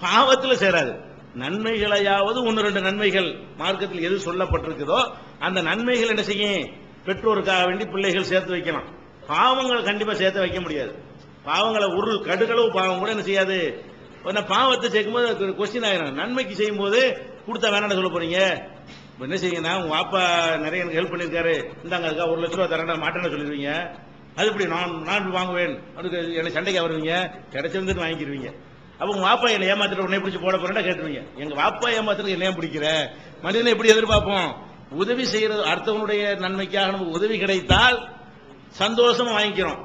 பாவத்தில் சேராது. நன்மைகளையாவது ஒன்னு ரெண்டு நன்மைகள் மார்க்கத்தில் எது சொல்லப்பட்டிருக்குதோ அந்த நன்மைகள் என்ன செய்யும், பெற்றோருக்காக வேண்டி பிள்ளைகள் சேர்த்து வைக்கலாம். பாவங்களை கண்டிப்பா சேர்த்து வைக்க முடியாது. பாவங்களை ஒரு கடுகளவு பாவம் கூட என்ன செய்யாது. பாவத்தை சேர்க்கும்போது கொஸ்டின் ஆயிரும். நன்மைக்கு செய்யும் போது கொடுத்தா வேணான்னு சொல்ல போறீங்க. என்ன செய்யுங்கன்னா, உங்க அப்பா நிறைய எனக்கு ஹெல்ப் பண்ணிருக்காரு, இந்தாங்க அதுக்காக 1 லட்சம் ரூபாய் தரேன் மாட்டேன்னு சொல்லிடுவீங்க. அது இப்படி நான் வாங்குவேன், அதுக்கு எனக்கு சண்டைக்கு வருவீங்க, கிடைச்சிருந்து வாங்கிடுவீங்க. அப்ப உங்க வாப்பா என்னை ஏமாத்திட்டு உடனே பிடிச்சி போட போறேன் கேட்டுருவீங்க. எங்க வாப்பா ஏமாத்துறது என்ன பிடிக்கிற மனிதனை எப்படி எதிர்பார்ப்போம். உதவி செய்யறது அடுத்தவனுடைய நன்மைக்காக நமக்கு உதவி கிடைத்தால் சந்தோஷமா வாங்கிக்கிறோம்.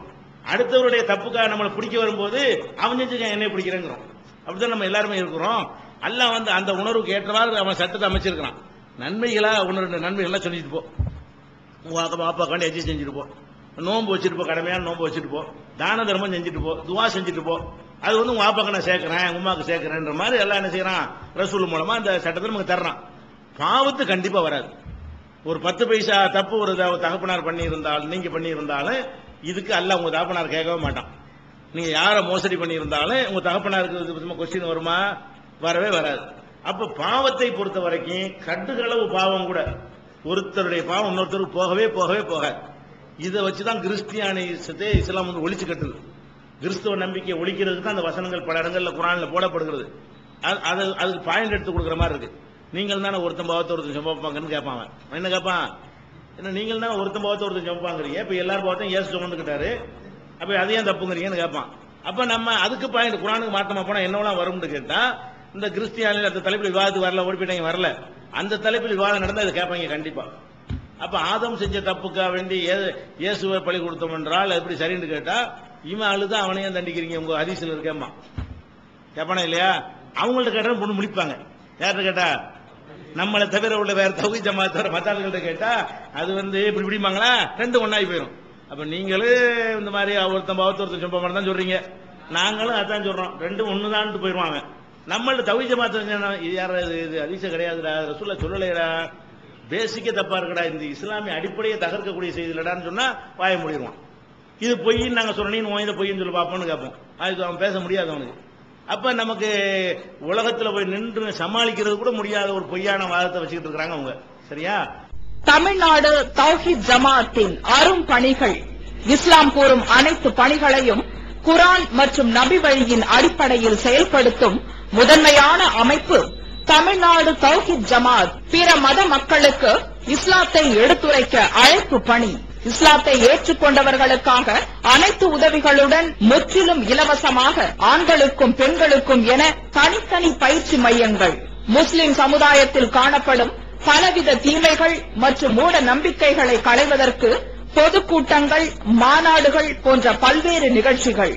அடுத்தவருடைய தப்புக்காக நம்மளை பிடிக்க வரும்போது அவன் செஞ்சு என்னை பிடிக்கிறேங்கிறோம். அப்படிதான் நம்ம எல்லாருமே இருக்கிறோம். அல்லாஹ் அந்த உணர்வுக்கு ஏற்றவாறு அவன் சட்டத்தை அமைச்சிருக்கிறான். நன்மைகளா 1-2 நன்மைகள்லாம் சொல்லிட்டு போ, வாப்பா காண்டி எஜி செஞ்சுட்டு போ, நோன்பு வச்சுட்டு போ, கடமையான நோன்பு வச்சுட்டு போ, தான தர்மம் செஞ்சுட்டு போ, துவா செஞ்சுட்டு போ. அது உங்க வாப்பாக்கு நான் சேர்க்கிறேன், உமாக்கு சேர்க்கிறேன்ற மாதிரி எல்லாம் என்ன செய்யறான், ரசூல் மூலமா அந்த சட்டத்தை நமக்கு தர்றான். பாவத்து கண்டிப்பா வராது. ஒரு 10 பைசா தப்பு ஒரு தகப்பனார் பண்ணி இருந்தாலும், நீங்க பண்ணி இருந்தாலும் இதுக்கு அல்ல உங்க தகப்பனார் கேட்கவே மாட்டான். நீங்க யார மோசடி பண்ணி இருந்தாலும் உங்க தகப்பனாருக்கு கொஸ்டின் வருமா, வரவே வராது. அப்ப பாவத்தை பொறுத்த வரைக்கும் கட்டுகளவு பாவம் கூட ஒருத்தருடைய பாவம் இன்னொருத்தருக்கு போகவே போகாது. இதை வச்சுதான் கிறிஸ்டியானிசத்தை இஸ்லாம் ஒழிச்சு கட்டுது. கிறிஸ்துவ நம்பிக்கை ஒழிக்கிறதுக்கு தான் அந்த வசனங்கள் பல இடங்கள்ல குர்ஆன்ல போடப்படுகிறது. அதுக்கு பாயிண்ட் எடுத்து கொடுக்குற மாதிரி இருக்கு. நீங்கள் தானே ஒருத்தன் பாவத்தை ஒருத்தன் சுமப்பாங்கன்னு கேட்பாங்க. என்ன கேட்பான், என்ன நீங்கள் தானே ஒருத்தன் பாவத்தை ஒருத்தன் சுமப்பாங்கிறீங்க, இப்ப எல்லாரும் பாவத்தையும் ஏசு சுமந்துக்கிட்டாரு, அப்ப அதையும் தப்புங்கிறீங்கன்னு கேட்பான். அப்ப நம்ம அதுக்கு பாயிண்ட் குர்ஆனுக்கு மாற்றமா போனா என்னவெல்லாம் வரும்னு கேட்டா, இந்த கிறிஸ்டியானில் அந்த தலைப்பில் விவாதத்துக்கு வரல, ஓடி போயிட்டாங்க, வரல. அந்த தலைப்பில் விவாதம் நடந்தா இதை கேட்பாங்க கண்டிப்பா. அப்ப ஆதம் செஞ்ச தப்புக்காக வேண்டி இயேசுவை பழி கொடுத்தோம் என்றால் எப்படி சரின்னு கேட்டா, இவன் அழுதான் அவனையும் தண்டிக்கிறீங்க உங்க ஹதீஸ்ல இருக்கேம்மா கேட்பானா இல்லையா? அவங்கள்ட்ட கேட்டா பொண்ணு முடிப்பாங்க. யார்கிட்ட கேட்டா? நம்மளை தவிர உள்ள வேற தௌஹீத் ஜமாத் தவிர மத்த ஆளுகள்ட்ட கேட்டா அது இப்படி பிடிப்பாங்களா? ரெண்டு ஒன்னாகி போயிடும். அப்ப நீங்களும் இந்த மாதிரி ஒருத்தன் சொம்ப மாதிரி தான் சொல்றீங்க, நாங்களும் அதான் சொல்றோம், ரெண்டும் ஒண்ணுதான் போயிருவாங்க. நம்மள்ட்ட தௌஹீத் ஜமாத் இது யார இது ஹதீஸ் கிடையாதுடா, ரசூலுல்லாஹ் சொல்லலையடா, பேசிக்கே தப்பா இருக்கடா, இந்த இஸ்லாமிய அடிப்படையை தகர்க்கக்கூடிய செய்தி இல்லடான்னு சொன்னா வாய முடிடுவான். இது பொய்ன்னு நாங்க சொன்னீங்க, இதை பொய்ன்னு சொல்லி பார்ப்போம்னு கேட்போம். அதுக்கு அவன் பேச முடியாது அவனுக்கு. அப்ப நமக்கு உலகத்துல போய் நின்று சமாளிக்கிறது கூட முடியாத ஒரு பொய்யான வாதத்தை வச்சுக்கிட்டு இருக்காங்க அவங்க. சரியா? தமிழ்நாடு தௌஹீத் ஜமாத்தின் அரும் பணிகள், இஸ்லாம் கூறும் அனைத்து பணிகளையும் குர்ஆன் மற்றும் நபி வழியின் அடிப்படையில் செயல்படுத்தும் முதன்மையான அமைப்பு தமிழ்நாடு தௌஹீத் ஜமாத். பிற மத மக்களுக்கு இஸ்லாத்தை எடுத்துரைக்க அழைப்பு பணி, இஸ்லாத்தை ஏற்றுக்கொண்டவர்களுக்காக அனைத்து உதவிகளுடன் முற்றிலும் இலவசமாக ஆண்களுக்கும் பெண்களுக்கும் என தனித்தனி பயிற்சி மையங்கள், முஸ்லிம் சமுதாயத்தில் காணப்படும் பலவித தீமைகள் மற்றும் மூட நம்பிக்கைகளை களைவதற்கு பொதுக்கூட்டங்கள், மாநாடுகள் போன்ற பல்வேறு நிகழ்ச்சிகள்,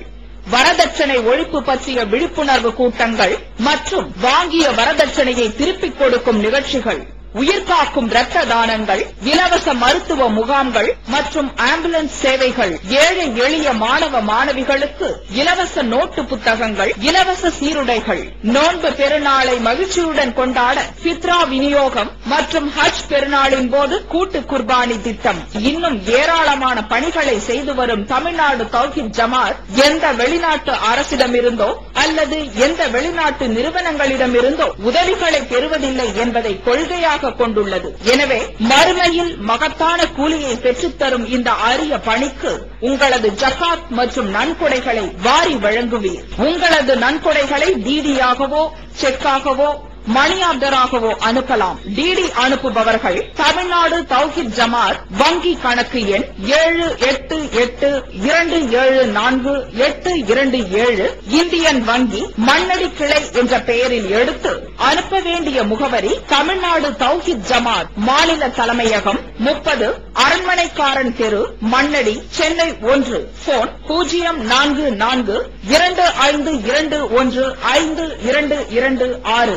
வரதட்சணை ஒழிப்பு பற்றிய விழிப்புணர்வு கூட்டங்கள் மற்றும் வாங்கிய வரதட்சணையை திருப்பிக் கொடுக்கும் நிகழ்ச்சிகள், உயிர்காக்கும் இரத்த தானங்கள், இலவச மருத்துவ முகாம்கள் மற்றும் ஆம்புலன்ஸ் சேவைகள், ஏழை எளிய மாணவ மாணவிகளுக்கு இலவச நோட்டு புத்தகங்கள், இலவச சீருடைகள், நோன்பு பெருநாளை மகிழ்ச்சியுடன் கொண்டாட ஃபித்ரா விநியோகம் மற்றும் ஹஜ் பெருநாளின் போது கூட்டு குர்பானி திட்டம், இன்னும் ஏராளமான பணிகளை செய்து வரும் தமிழ்நாடு தௌஹீத் ஜமாத் எந்த வெளிநாட்டு அரசிடமிருந்தோ அல்லது எந்த வெளிநாட்டு நிறுவனங்களிடமிருந்தோ உதவிகளை பெறுவதில்லை என்பதை கொள்கையாக கொண்டுள்ளது. எனவே மறுமையில் மகத்தான கூலியை பெற்றுத்தரும் இந்த அரிய பணிக்கு உங்களது ஜகாத் மற்றும் நன்கொடைகளை வாரி வழங்குவீர். உங்களது நன்கொடைகளை டிடியாகவோ செக்காகவோ மணி ஆர்டராகவோ அனுப்பலாம். டிடி அனுப்புபவர்கள் தமிழ்நாடு தௌஹீத் ஜமாத் வங்கி கணக்கு எண் 7882748227 இந்தியன் வங்கி மண்ணடி கிளை என்ற பெயரில் எடுத்து அனுப்ப வேண்டிய முகவரி தமிழ்நாடு தௌஹீத் ஜமாத் மாநில தலைமையகம் 30 அரண்மனைக்காரன் தெரு, மண்ணடி, சென்னை 1. போன் 044252152226.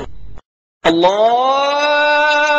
Allah